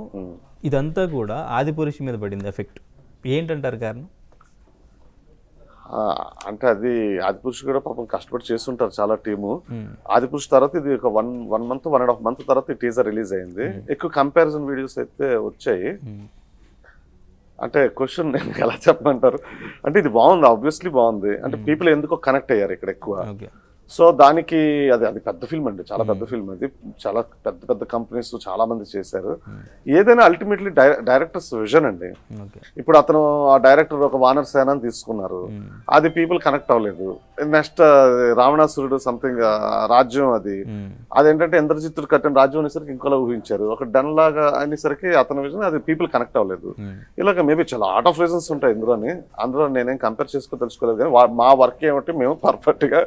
ఇదంతా కూడా ఆదిపురుష్ మీద పడింది ఎఫెక్ట్. ఏంటంటారు కారణం? అంటే అది ఆదిపురుష్ కూడా పాపం కష్టపడి చేస్తుంటారు చాలా టీము. ఆదిపురుష్ తర్వాత ఇది ఒక 1 month 1.5 month తర్వాత టీజర్ రిలీజ్ అయింది. ఎక్కువ కంపారిజన్ వీడియోస్ అయితే వచ్చాయి. అంటే క్వశ్చన్ నేను ఎలా చెప్పమంటారు అంటే, ఇది బాగుంది, ఆబ్వియస్లీ బాగుంది. అంటే పీపుల్ ఎందుకో కనెక్ట్ అయ్యారు ఇక్కడ ఎక్కువ. సో దానికి అది పెద్ద ఫిల్మ్ అండి, చాలా పెద్ద ఫిల్మ్. అది చాలా పెద్ద కంపెనీస్ చాలా మంది చేశారు. ఏదైనా అల్టిమేట్లీ డైరెక్టర్స్ విజన్ అండి. ఇప్పుడు అతను ఆ డైరెక్టర్ ఒక వానర్ సేన తీసుకున్నారు, అది పీపుల్ కనెక్ట్ అవ్వలేదు. నెక్స్ట్ రావణాసురుడు సంథింగ్ రాజ్యం, అదేంటంటే ఇంద్రజిత్తుడు కట్టిన రాజ్యం అనేసరికి ఇంకోలా ఊహించారు. ఒక డన్ లాగా అనేసరికి అతని విజన్ అది పీపుల్ కనెక్ట్ అవ్వలేదు. ఇలాగ మేబీ చాలా ఆర్ట్ ఆఫ్ రీజన్స్ ఉంటాయి ఇందులోని. అందులో నేనేం కంపేర్ చేసుకో తెలుసుకోలేదు. కానీ మా వర్క్ ఏమంటే మేము పర్ఫెక్ట్ గా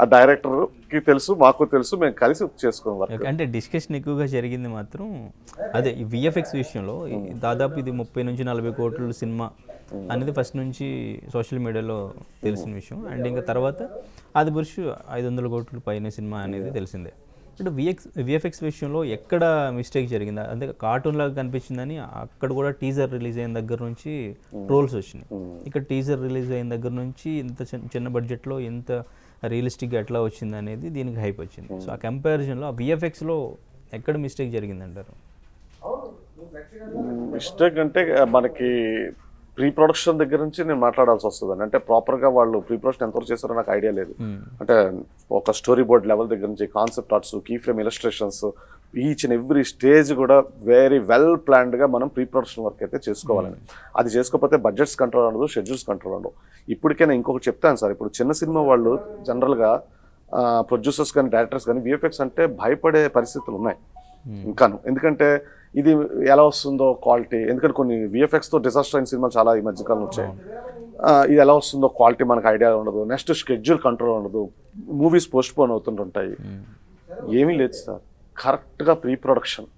ఆ డైరెక్టర్ కి తెలుసు, మాకు తెలుసు, మేము కలిసి చేసుకోవాలి. అంటే డిస్కషన్ ఎక్కువగా జరిగింది మాత్రం అదే విఎఫ్ఎక్స్ విషయంలో. దాదాపు ఇది 30 నుంచి 40 కోట్ల సినిమా అనేది ఫస్ట్ నుంచి సోషల్ మీడియాలో తెలిసిన విషయం. అండ్ ఇంకా తర్వాత ఆదిపురుష్ 500 కోట్ల పైన సినిమా అనేది తెలిసిందే. అంటే విఎఫ్ఎక్స్ విషయంలో ఎక్కడ మిస్టేక్ జరిగిందా? అంటే కార్టూన్ లాగా కనిపించిందని అక్కడ కూడా టీజర్ రిలీజ్ అయిన దగ్గర నుంచి ట్రోల్స్ వచ్చినాయి. ఇక్కడ టీజర్ రిలీజ్ అయిన దగ్గర నుంచి ఇంత చిన్న బడ్జెట్లో ఎంత రియలిస్టిక్గా ఎట్లా వచ్చింది అనేది దీనికి హైప్ వచ్చింది. సో ఆ కంపారిజన్లో ఆ విఎఫ్ఎక్స్లో ఎక్కడ మిస్టేక్ జరిగిందంటారు? మిస్టేక్ అంటే మనకి ప్రీ ప్రొడక్షన్ దగ్గర నుంచి నేను మాట్లాడాల్సి వస్తుంది. అంటే ప్రాపర్గా వాళ్ళు ప్రీ ప్రొడక్షన్ ఎంతవరకు చేస్తారో నాకు ఐడియా లేదు. అంటే ఒక స్టోరీ బోర్డ్ లెవెల్ దగ్గర నుంచి concept arts, key frame illustrations, each and every stage కూడా వెరీ వెల్ ప్లాన్డ్గా మనం ప్రీ ప్రొడక్షన్ వర్క్ అయితే చేసుకోవాలని. అది చేసుకోకపోతే బడ్జెట్స్ కంట్రోల్ ఉండదు, షెడ్యూల్స్ కంట్రోల్ ఉండవు. ఇప్పటికైనా ఇంకొకటి చెప్తాను సార్, ఇప్పుడు చిన్న సినిమా వాళ్ళు జనరల్గా ప్రొడ్యూసర్స్ కానీ డైరెక్టర్స్ కానీ విఎఫ్ఎక్స్ అంటే భయపడే పరిస్థితులు ఉన్నాయి ఇంకాను. ఎందుకంటే ఇది ఎలా వస్తుందో క్వాలిటీ, ఎందుకంటే కొన్ని విఎఫ్ఎక్స్తో డిజాస్టర్ అయిన సినిమాలు చాలా ఈ మధ్యకాలం వచ్చాయి. ఇది ఎలా వస్తుందో క్వాలిటీ మనకు ఐడియా ఉండదు, నెక్స్ట్ షెడ్యూల్ కంట్రోల్ ఉండదు, మూవీస్ పోస్ట్ పోన్ అవుతుంటుంటాయి. ఏమీ లేదు సార్, కరెక్ట్గా ప్రీ ప్రొడక్షన్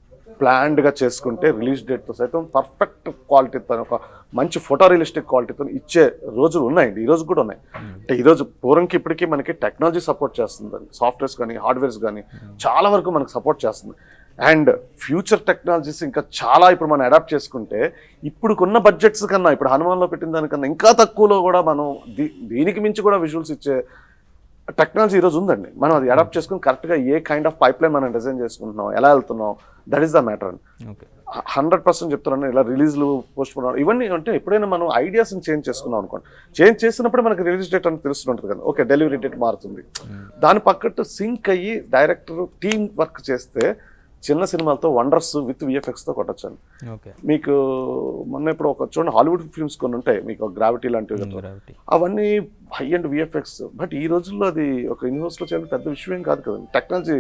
ప్లాన్డ్గా చేసుకుంటే రిలీజ్ డేట్తో సైతం పర్ఫెక్ట్ క్వాలిటీతో, ఒక మంచి ఫోటో రియలిస్టిక్ క్వాలిటీతో ఇచ్చే రోజులు ఉన్నాయండి. ఈరోజు కూడా ఉన్నాయి. అంటే ఈరోజు పూర్వంకి ఇప్పటికీ మనకి టెక్నాలజీ సపోర్ట్ చేస్తుందండి. సాఫ్ట్వేర్స్ కానీ హార్డ్వేర్స్ కానీ చాలా వరకు మనకు సపోర్ట్ చేస్తుంది. అండ్ ఫ్యూచర్ టెక్నాలజీస్ ఇంకా చాలా ఇప్పుడు మనం అడాప్ట్ చేసుకుంటే ఇప్పుడుకున్న బడ్జెట్స్ కన్నా, ఇప్పుడు హనుమాన్లో పెట్టిన దానికన్నా ఇంకా తక్కువలో కూడా మనం దీనికి మించి కూడా విజువల్స్ ఇచ్చే టెక్నాలజీ ఈరోజు ఉందండి. మనం అది అడాప్ట్ చేసుకుని కరెక్ట్గా ఏ కైండ్ ఆఫ్ పైప్ లైన్ మనం డిజైన్ చేసుకుంటున్నాం, ఎలా వెళ్తున్నాం, దట్ ఈస్ ద మ్యాటర్ అండి. 100% చెప్తున్నాను. ఇలా రిలీజ్లు పోస్ట్ పోన్ ఇవన్నీ అంటే ఎప్పుడైనా మనం ఐడియాస్ని చేంజ్ చేసుకున్నాం అనుకోండి, చేంజ్ చేసినప్పుడు మనకి రిలీజ్ డేట్ అని తెలుస్తుంటుంది కదా. ఓకే, డెలివరీ డేట్ మారుతుంది, దాని పక్కట్టు సింక్ అయ్యి డైరెక్టర్ టీమ్ వర్క్ చేస్తే చిన్న సినిమాలతో వండర్స్ విత్ విఎఫ్ఎక్స్తో కొట్టొచ్చండి. మీకు మొన్న ఇప్పుడు ఒక చూడండి, హాలీవుడ్ ఫిల్మ్స్ కొన్ని ఉంటాయి మీకు, గ్రావిటీ లాంటివి, అవన్నీ హై అండ్ విఎఫ్ఎక్స్. బట్ ఈ రోజుల్లో అది ఒక యూనివర్స్లో చేయడం పెద్ద విషయం కాదు కదండి. Technology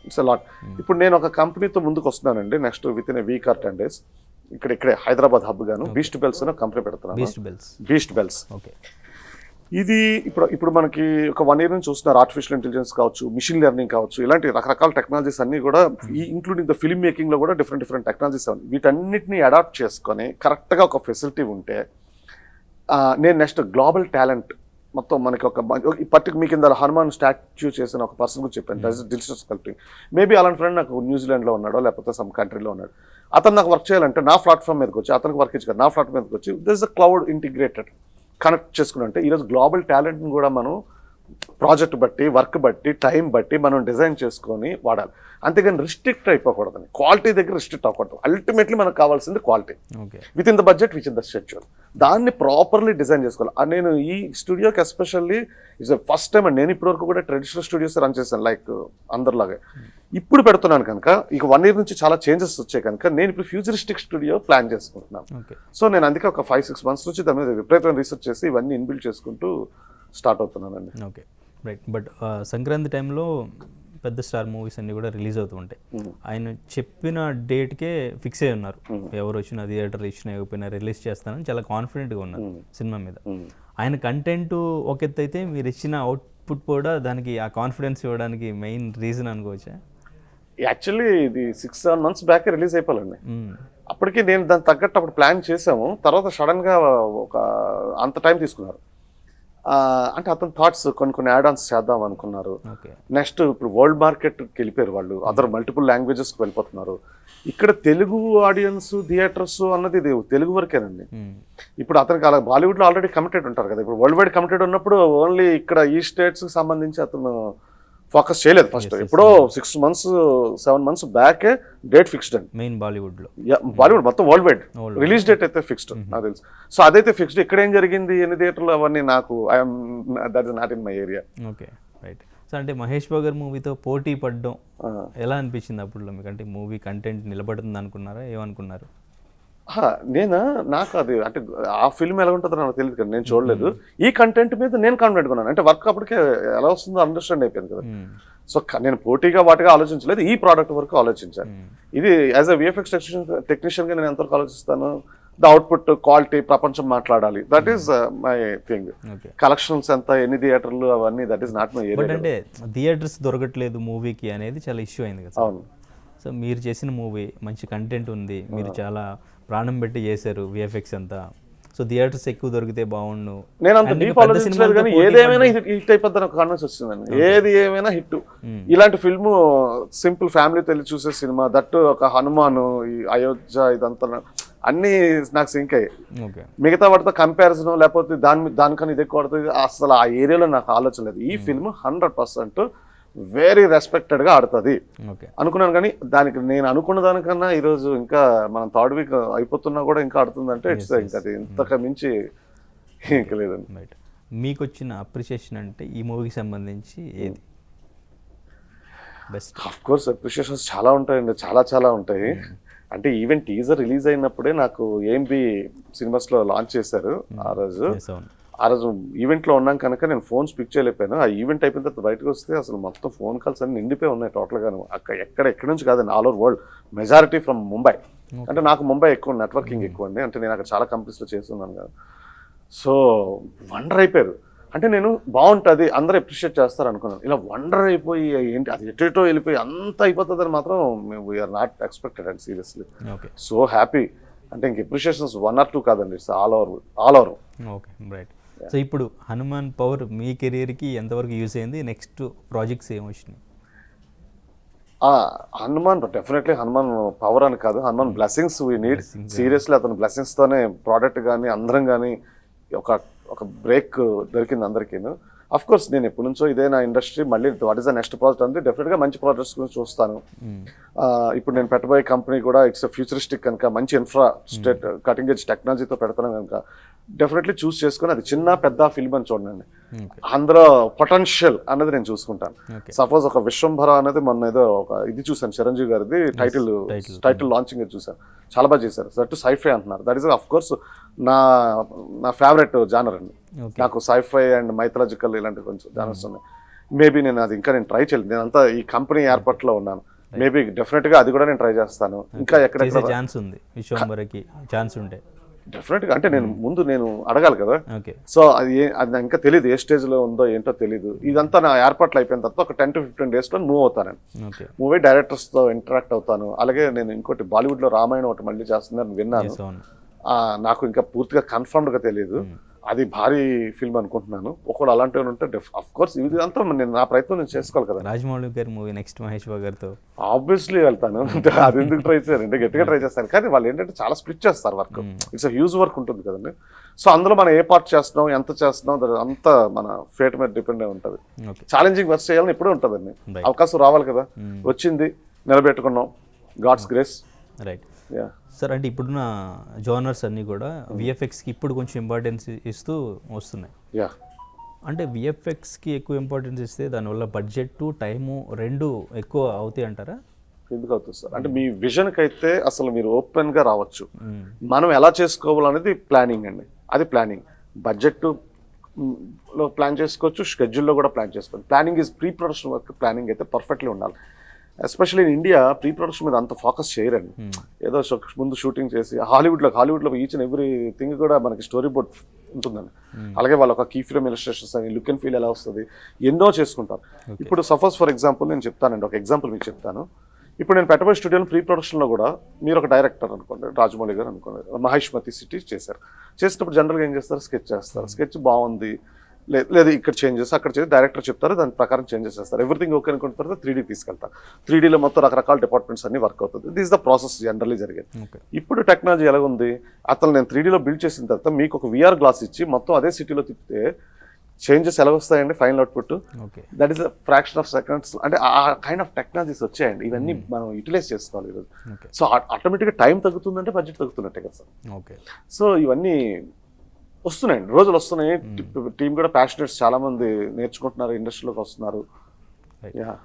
it's lot. ఇప్పుడు నేను ఒక కంపెనీతో ముందుకు వస్తున్నానండి. Next with in week or 10 days ఇక్కడే హైదరాబాద్ హబ్ గాను బీస్ట్ బెల్స్ అని కంపెనీ పెడుతున్నాను. Beast Bells. ఇది ఇప్పుడు మనకి ఒక 1 year నుంచి చూస్తున్నారు. ఆర్టిఫిషియల్ ఇంటెలిజెన్స్ కావచ్చు, మిషన్ లెర్నింగ్ కావచ్చు, ఇలాంటి రకరకాల టెక్నాలజీస్ అన్నీ కూడా ఇంక్లూడింగ్ ద ఫిల్మ్ మేకింగ్లో కూడా డిఫరెంట్ టెక్నాలజీస్ వీటన్నిటిని అడాప్ట్ చేసుకొని కరెక్ట్గా ఒక ఫెసిలిటీ ఉంటే, నేను నెక్స్ట్ గ్లోబల్ టాలెంట్ మొత్తం మనకి ఒక పర్టికులర్ మీకు కింద హనుమాన్ స్టాచ్యూ చేసిన ఒక పర్సన్ గురించి చెప్పాను, డిజిటల్ స్కల్ప్టింగ్. మేబీ అలాంటి ఫ్రెండ్ నాకు న్యూజిలాండ్లో ఉన్నాడో లేకపోతే సమ్ కంట్రీలో ఉన్నాడు. అతను నాకు వర్క్ చేయాలంటే నా ప్లాట్ఫామ్ మీదకి వచ్చి, అతనికి వర్క్ ఇచ్చి నా ప్లాట్ఫామ్ మీదకి వచ్చి this a cloud integrated connect చేసుకుని. అంటే ఈరోజు గ్లోబల్ టాలెంట్ని కూడా మనం ప్రాజెక్ట్ బట్టి, వర్క్ బట్టి, టైం బట్టి మనం డిజైన్ చేసుకొని వాడాలి. అంతేగాని రిస్ట్రిక్ట్ అయిపోకూడదని, క్వాలిటీ దగ్గర రిస్ట్రిక్ట్ అవ్వకూడదు. అల్టిమేట్లీ మనకు కావాల్సింది quality with in the budget, with in the schedule. దాన్ని ప్రాపర్లీ డిజైన్ చేసుకోవాలి. నేను ఈ స్టూడియోకి ఎస్పెషల్లీ ఇట్స్ ఫస్ట్ టైం అండి. నేను ఇప్పటివరకు కూడా ట్రెడిషనల్ స్టూడియోస్ రన్ చేశాను లైక్ అందరిలాగే. ఇప్పుడు పెడుతున్నాను కనుక ఇక 1 year నుంచి చాలా చేంజెస్ వచ్చాయి కనుక నేను ఇప్పుడు ఫ్యూచరిస్టిక్ స్టూడియో ప్లాన్ చేసుకుంటున్నాను. సో నేను అందుకే ఒక 5-6 months నుంచి దాని మీద విపరీతమైన రీసెర్చ్ చేసి ఇవన్నీ ఇన్బిల్డ్ చేసుకుంటూ స్టార్ట్ అవుతున్నానండి. Okay, right. బట్ సంక్రాంతి టైంలో పెద్ద స్టార్ మూవీస్ అన్నీ కూడా రిలీజ్ అవుతూ ఉంటాయి. ఆయన చెప్పిన డేట్కే ఫిక్స్ అయి ఉన్నారు. ఎవరు వచ్చినా థియేటర్ ఇచ్చినా ఇవ్వకపోయినా రిలీజ్ చేస్తానని చాలా కాన్ఫిడెంట్గా ఉన్నారు సినిమా మీద. ఆయన కంటెంట్ ఒక ఎత్తు అయితే మీరు ఇచ్చిన అవుట్పుట్ కూడా దానికి ఆ కాన్ఫిడెన్స్ ఇవ్వడానికి మెయిన్ రీజన్ అనుకోవచ్చా? యాక్చువల్లీ ఇది 6-7 months బ్యాక్ రిలీజ్ అయిపోవాలండి. అప్పటికి నేను దానికి తగ్గట్టు అప్పుడు ప్లాన్ చేసాము. తర్వాత సడన్గా ఒక అంత టైం తీసుకున్నారు. అంటే అతని థాట్స్ కొన్ని యాడ్ ఆన్స్ చేద్దాం అనుకున్నారు. నెక్స్ట్ ఇప్పుడు వరల్డ్ మార్కెట్కి వెళ్ళిపోయారు వాళ్ళు, అదర్ మల్టిపుల్ లాంగ్వేజెస్కి వెళ్ళిపోతున్నారు. ఇక్కడ తెలుగు ఆడియన్స్ థియేటర్స్ అన్నది ఇది తెలుగు వరకేనండి. ఇప్పుడు అతనికి అలా బాలీవుడ్లో ఆల్రెడీ కమిటెడ్ ఉంటారు కదా. ఇప్పుడు వరల్డ్ వైడ్ కమిటెడ్ ఉన్నప్పుడు ఓన్లీ ఇక్కడ ఈ స్టేట్స్కి సంబంధించి అతను ఫోకస్ చేయలేదు. ఫస్ట్ ఎప్పుడో 6-7 months బ్యాకే డేట్ ఫిక్స్డ్ అండి మెయిన్ బాలీవుడ్లో. బాలీవుడ్ మొత్తం వరల్డ్ వైడ్ రిలీజ్ డేట్ అయితే ఫిక్స్డ్ నాకు తెలుసు. సో అదైతే ఫిక్స్డ్. ఇక్కడ ఏం జరిగింది, ఎన్ని థియేటర్లు, అవన్నీ నాకు that is not in my area. Okay, right. So అంటే మహేష్ బాబు గారి మూవీతో పోటీ పడడం ఎలా అనిపించింది అప్పుడు మీకు? అంటే మూవీ కంటెంట్ నిలబడుతుంది అనుకున్నారా, ఏమనుకున్నారు? నాకు అది అంటే ఆ ఫిల్మ్ ఎలా ఉంటుందో నాకు తెలియదు కదా, నేను చూడలేదు. ఈ కంటెంట్ మీద నేను కాన్ఫిడెంట్ ఉన్నాను. అంటే వర్క్ అప్పటికే ఎలా వస్తుందో అండర్స్టాండ్ అయిపోయింది కదా. సో నేను పోటీగా వాటిగా ఆలోచించలేదు, ఈ ప్రోడక్ట్ వరకు ఆలోచించాను. ఇది యాజ్ అ విఎఫ్ఎక్స్ టెక్నీషియన్గా నేను ఎంతవరకు ఆలోచిస్తాను, ద అవుట్పుట్ క్వాలిటీ ప్రపంచం మాట్లాడాలి, that is my thing. Collections ఎంత, ఎన్ని థియేటర్లు, అవన్నీ that is not my area. అంటే థియేటర్స్ దొరకట్లేదు మూవీకి అనేది చాలా ఇష్యూ అయింది కదా. అవును. సో మీరు చేసిన మూవీ మంచి కంటెంట్ ఉంది, మీరు చాలా ప్రాణం పెట్టి చేశారు విఎఫ్ఎక్స్ అంతా. సో థియేటర్స్ ఎక్కువ దొరికితే బాగుండు. నేను అంత డీప్ ఆలోచించలేదు కానీ ఏదేమైనా హిట్ అయిపోద్ది ఒక కాన్ఫిడెన్స్ వచ్చిందండి. ఏది ఏమైనా హిట్. ఇలాంటి ఫిల్మ్ సింపుల్ ఫ్యామిలీ తెలిసి చూసే సినిమా, దట్టు ఒక హనుమాను, ఈ అయోధ్య, ఇదంతా అన్నీ నాకు సింక్ అయ్యాయి. మిగతా వాటితో కంపారిజన్ లేకపోతే దానికన్నా ఇది ఎక్కువ పడుతుంది అసలు ఆ ఏరియాలో నాకు ఆలోచన లేదు. ఈ ఫిల్మ్ 100% వెరీ రెస్పెక్టెడ్గా ఆడుతుంది అనుకున్నాను. కానీ దానికి నేను అనుకున్న దానికన్నా ఈరోజు ఇంకా మనం థర్డ్ వీక్ అయిపోతున్నా కూడా ఇంకా ఆడుతుందంటే ఇట్స్ ఇంకా అది ఇంతకు మించి ఇంకా లేదండి. మీకు వచ్చిన అప్రిషియేషన్ అంటే ఈ మూవీకి సంబంధించి ఏది బెస్ట్? ఆఫ్ కోర్స్ అప్రిషియేషన్స్ చాలా ఉంటాయండి, చాలా ఉంటాయి. అంటే ఈవెన్ టీజర్ రిలీజ్ అయినప్పుడే నాకు ఏఎంబి సినిమాస్లో లాంచ్ చేశారు. ఆ రోజు ఈవెంట్లో ఉన్నాం కనుక నేను ఫోన్స్ పిక్ చేయలేకపోయాను. ఆ ఈవెంట్ అయిపోయిన తర్వాత బయటకు వస్తే అసలు మొత్తం ఫోన్ కాల్స్ అన్ని నిండిపోయి ఉన్నాయి టోటల్గాను. ఎక్కడి నుంచి కాదండి, all over world, majority from Mumbai. అంటే నాకు ముంబై ఎక్కువ నెట్వర్కింగ్ ఎక్కువ అండి, అంటే నేను అక్కడ చాలా కంపెనీస్లో చేస్తున్నాను కదా. సో వండర్ అయిపోయారు. అంటే నేను బాగుంటుంది అందరూ అప్రిషియేట్ చేస్తారు అనుకున్నాను. ఇలా వండర్ అయిపోయి ఏంటి అది ఎటో వెళ్ళిపోయి అంత అయిపోతుందని మాత్రం we are not expected and seriously. So happy. అంటే ఇంక అప్రిషియేషన్స్ 1 or 2 కాదండి, it's all over. Okay, right. So ఇప్పుడు హనుమాన్ పవర్ మీ కెరియర్కి ఎంతవరకు యూస్ అయింది? నెక్స్ట్ ప్రాజెక్ట్స్ ఏమి వచ్చినాయి? హనుమాన్ డెఫినెట్లీ హనుమాన్ పవర్ అని కాదు, Hanuman blessings we need. Seriously అతని బ్లెస్సింగ్స్తోనే ప్రోడక్ట్ కానీ అందరం కానీ ఒక బ్రేక్ దొరికింది అందరికీ. అఫ్ కోర్స్ నేను ఎప్పటి నుంచో ఇదే నా ఇండస్ట్రీ, మళ్ళీ what is the next project అంటే డెఫినెట్గా మంచి ప్రాజెక్ట్స్ గురించి చూస్తాను. ఇప్పుడు నేను పెట్టబోయే కంపెనీ కూడా ఇట్స్ ఫ్యూచరిస్టిక్ కనుక మంచి స్టేట్ కటింగ్ ఎడ్జ్ టెక్నాలజీతో పెడతాను కనుక డెఫినెట్లీ చూస్ చేసుకుని అది చిన్న పెద్ద ఫిల్మ్ అని చూడండి, అందులో పొటెన్షియల్ అన్నది నేను చూసుకుంటాను. సపోజ్ ఒక విశ్వంభర అనేది మొన్న ఏదో ఒక ఇది చూసాను, చిరంజీవి గారిది టైటిల్ లాంచింగ్ చూసాను, చాలా బాగా చేశారు. దట్ సైఫై అంటున్నారు. దట్ ఈస్ అఫ్ కోర్స్ నా ఫేవరెట్ జానర్ అండి. నాకు సైఫై అండ్ మైథలాజికల్ ఇలాంటి కొంచెం జానర్స్ ఉన్నాయి. మేబీ నేను అది ఇంకా ట్రై చేయలేదు, నేను అంతా ఈ కంపెనీ ఏర్పాట్లో ఉన్నాను. మేబీ డెఫినెట్గా అది కూడా నేను ట్రై చేస్తాను. ఇంకా ఎక్కడ ఛాన్స్ ఉంది విశ్వంభరకి ఛాన్స్ ఉంటే డెఫినెట్గా అంటే నేను అడగాలి కదా. సో అది ఇంకా తెలియదు ఏ స్టేజ్లో ఉందో ఏంటో తెలియదు. ఇదంతా నా ఏర్పాట్లు అయిపోయిన తర్వాత ఒక 10 to 15 daysలో మూవ్ అవుతాను. మూవ్ అయ్యి డైరెక్టర్స్తో ఇంటరాక్ట్ అవుతాను. అలాగే నేను ఇంకోటి బాలీవుడ్లో రామాయణం ఒకటి మళ్ళీ చేస్తుందని విన్నాను. నాకు ఇంకా పూర్తిగా కన్ఫర్మ్డ్గా తెలియదు. అది భారీ ఫిల్మ్ అనుకుంటున్నాను. ఒకవేళ అలాంటివి ఉంటే అఫ్ కోర్స్ ఇది అంతా నేను నా ప్రయత్నం నేను చేసుకోవాలి కదా. రాజమౌళి గారి మూవీ నెక్స్ట్ మహేష్ బాబు గారితో ఆబ్వియస్లీ వెళ్తాను. అది ఎందుకు ట్రై చేయాలంటే గట్టిగా ట్రై చేస్తాను, కానీ వాళ్ళు ఏంటంటే చాలా స్ప్లిట్ చేస్తారు వర్క్. ఇట్స్ హ్యూజ్ వర్క్ ఉంటుంది కదండి. సో అందులో మనం ఏ పార్ట్ చేస్తున్నాం, ఎంత చేస్తున్నాం, అంతా మన ఫేట్ మీద డిపెండ్ అయి ఉంటుంది. ఛాలెంజింగ్ వర్క్ చేయాలని ఎప్పుడూ ఉంటుందండి. అవకాశం రావాలి కదా, వచ్చింది, నిలబెట్టుకున్నాం, గాడ్స్ గ్రేస్. Right sir. అంటే ఇప్పుడున్న జోనర్స్ అన్నీ కూడా విఎఫ్ఎక్స్కి ఇప్పుడు కొంచెం ఇంపార్టెన్స్ ఇస్తూ వస్తున్నాయి. అంటే విఎఫ్ఎక్స్కి ఎక్కువ ఇంపార్టెన్స్ ఇస్తే దానివల్ల బడ్జెట్ టైము రెండు ఎక్కువ అవుతాయి అంటారా? ఎందుకు అవుతుంది సార్ అంటే మీ విజన్కి అయితే అసలు మీరు ఓపెన్గా రావచ్చు. మనం ఎలా చేసుకోవాలనేది ప్లానింగ్ అండి. అది ప్లానింగ్. బడ్జెట్ లో ప్లాన్ చేసుకోవచ్చు, షెడ్యూల్లో కూడా ప్లాన్ చేసుకోవచ్చు. Planning is pre production work. Planning అయితే పర్ఫెక్ట్లీ ఉండాలి. Especially in India pre production మీద అంత ఫోకస్ చేయరండి. ఏదో ముందు షూటింగ్ చేసి హాలీవుడ్లో ఈచ్ అండ్ ఎవ్రీ థింగ్ కూడా మనకి స్టోరీ బోర్డ్ ఉంటుందండి. అలాగే వాళ్ళు ఒక కీ ఫ్రేమ్ ఇలస్ట్రేషన్స్ అని, లుక్ అండ్ ఫీల్ ఎలా వస్తుంది, ఎన్నో చేసుకుంటారు. ఇప్పుడు సపోజ్ ఫర్ ఎగ్జాంపుల్ నేను చెప్తానండి, ఒక ఎగ్జాంపుల్ మీకు చెప్తాను. ఇప్పుడు నేను పెట్టబోయే స్టూడియోలో ప్రీ ప్రొడక్షన్లో కూడా మీరు ఒక డైరెక్టర్ అనుకోండి, రాజమౌళి గారు అనుకోండి, మహేష్మతి సిటీ చేశారు. చేసినప్పుడు జనరల్గా ఏం చేస్తారు, స్కెచ్ చేస్తారు. స్కెచ్ బాగుంది, లేదు ఇక్కడ చేంజెస్, అక్కడ చేసి డైరెక్టర్ చెప్తారు, దాని ప్రకారం చేంజెస్ చేస్తారు. ఎవ్రీథింగ్ ఓకే అనుకున్న తర్వాత 3D తీసుకెళ్తారు. 3Dలో మొత్తం రకరకాల డిపార్ట్మెంట్స్ అన్ని వర్క్ అవుతుంది. దిస్ ద ప్రాసెస్ జనరల్లీ జరిగేది. ఇప్పుడు టెక్నాలజీ ఎలా ఉంది, అతను నేను 3Dలో బిల్డ్ చేసిన తర్వాత మీకు ఒక VR గ్లాస్ ఇచ్చి మొత్తం అదే సిటీలో తిప్పితే చేంజెస్ ఎలా వస్తాయండి final output. That is the fraction of seconds. అంటే ఆ కైండ్ ఆఫ్ టెక్నాలజీస్ వచ్చాయండి. ఇవన్నీ మనం యూటిలైజ్ చేసుకోవాలి ఈరోజు. సో ఆటోమేటిక్గా టైం తగ్గుతుందంటే బడ్జెట్ తగ్గుతున్నట్టే కదా సార్. సో ఇవన్నీ వస్తున్నాయండి, రోజులు వస్తున్నాయి. టీం కూడా ప్యాషనేట్స్ చాలా మంది నేర్చుకుంటున్నారు, ఇండస్ట్రీలోకి వస్తున్నారు.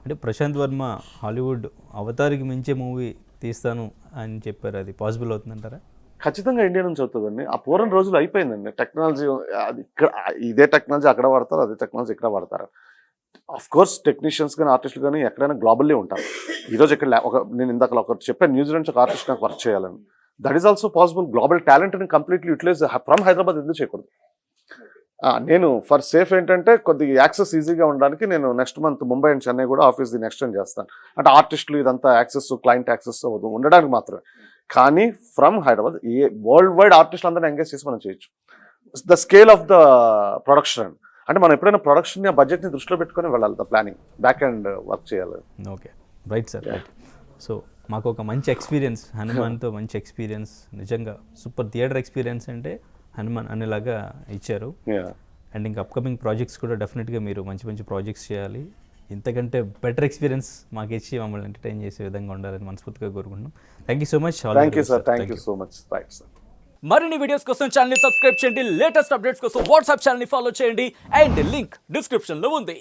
అంటే ప్రశాంత్ వర్మ హాలీవుడ్ అవతారికి మించే మూవీ తీస్తాను అని చెప్పారు, అది పాసిబుల్ అవుతుందంటారా? ఖచ్చితంగా ఇండియా నుంచి అవుతుందండి. ఆ పూర్వం రోజులు అయిపోయిందండి. టెక్నాలజీ అది ఇక్కడ, ఇదే టెక్నాలజీ అక్కడ వాడతారు, అదే టెక్నాలజీ ఇక్కడ వాడతారు. ఆఫ్ కోర్స్ టెక్నీషియన్స్ కానీ ఆర్టిస్టులు కానీ ఎక్కడైనా గ్లోబల్లీ ఉంటారు. ఈరోజు ఇక్కడ నేను ఇందాక ఒకటి చెప్పాను, న్యూజిలాండ్ ఒక ఆర్టిస్ట్ నాకు వర్క్ చేయాలని. That is also possible. Global టాలెంట్ని కంప్లీట్లీ యూటిలైజ్ ఫ్రమ్ హైదరాబాద్ ఎందుకు చేయకూడదు? నేను ఫర్ సేఫ్ ఏంటంటే కొద్దిగా యాక్సెస్ ఈజీగా ఉండడానికి నేను next month Mumbai and Chennai కూడా ఆఫీస్ దీన్ని ఎక్స్టెండ్ చేస్తాను. అంటే ఆర్టిస్టులు ఇదంతా యాక్సెస్, క్లయింట్ యాక్సెస్ ఉండడానికి మాత్రమే. కానీ ఫ్రమ్ హైదరాబాద్ వరల్డ్ వైడ్ ఆర్టిస్టులు అందరినీ ఎంగేజ్ చేసి మనం చేయొచ్చు. The scale of the production అంటే మనం ఎప్పుడైనా ప్రొడక్షన్ బడ్జెట్ని దృష్టిలో పెట్టుకొని వెళ్ళాలి. The planning back and work చేయాలి. Okay, right sir, right. So మాకు ఒక మంచి ఎక్స్పీరియన్స్, హనుమాన్తో మంచి ఎక్స్పీరియన్స్, నిజంగా సూపర్ థియేటర్ ఎక్స్పీరియన్స్ అంటే హనుమాన్ అనేలాగా ఇచ్చారు. అండ్ ఇంకా అప్కమింగ్ ప్రాజెక్ట్స్ కూడా డెఫినెట్గా మీరు మంచి మంచి ప్రాజెక్ట్స్ చేయాలి. ఇంతకంటే బెటర్ ఎక్స్పీరియన్స్ మాకు ఇచ్చి మమ్మల్ని ఎంటర్టైన్ చేసే విధంగా ఉండాలని మనస్ఫూర్తిగా కోరుకుంటున్నాం. Thank you so much. Thank you sir, thank you so much. Right sir. మరిన్ని వీడియోస్ కోసం ఛానల్ ని సబ్స్క్రైబ్ చేయండి, లేటెస్ట్ అప్డేట్స్ కోసం వాట్సాప్ ఛానల్ ని ఫాలో చేయండి, అండ్ లింక్ డిస్క్రిప్షన్ లో ఉంది.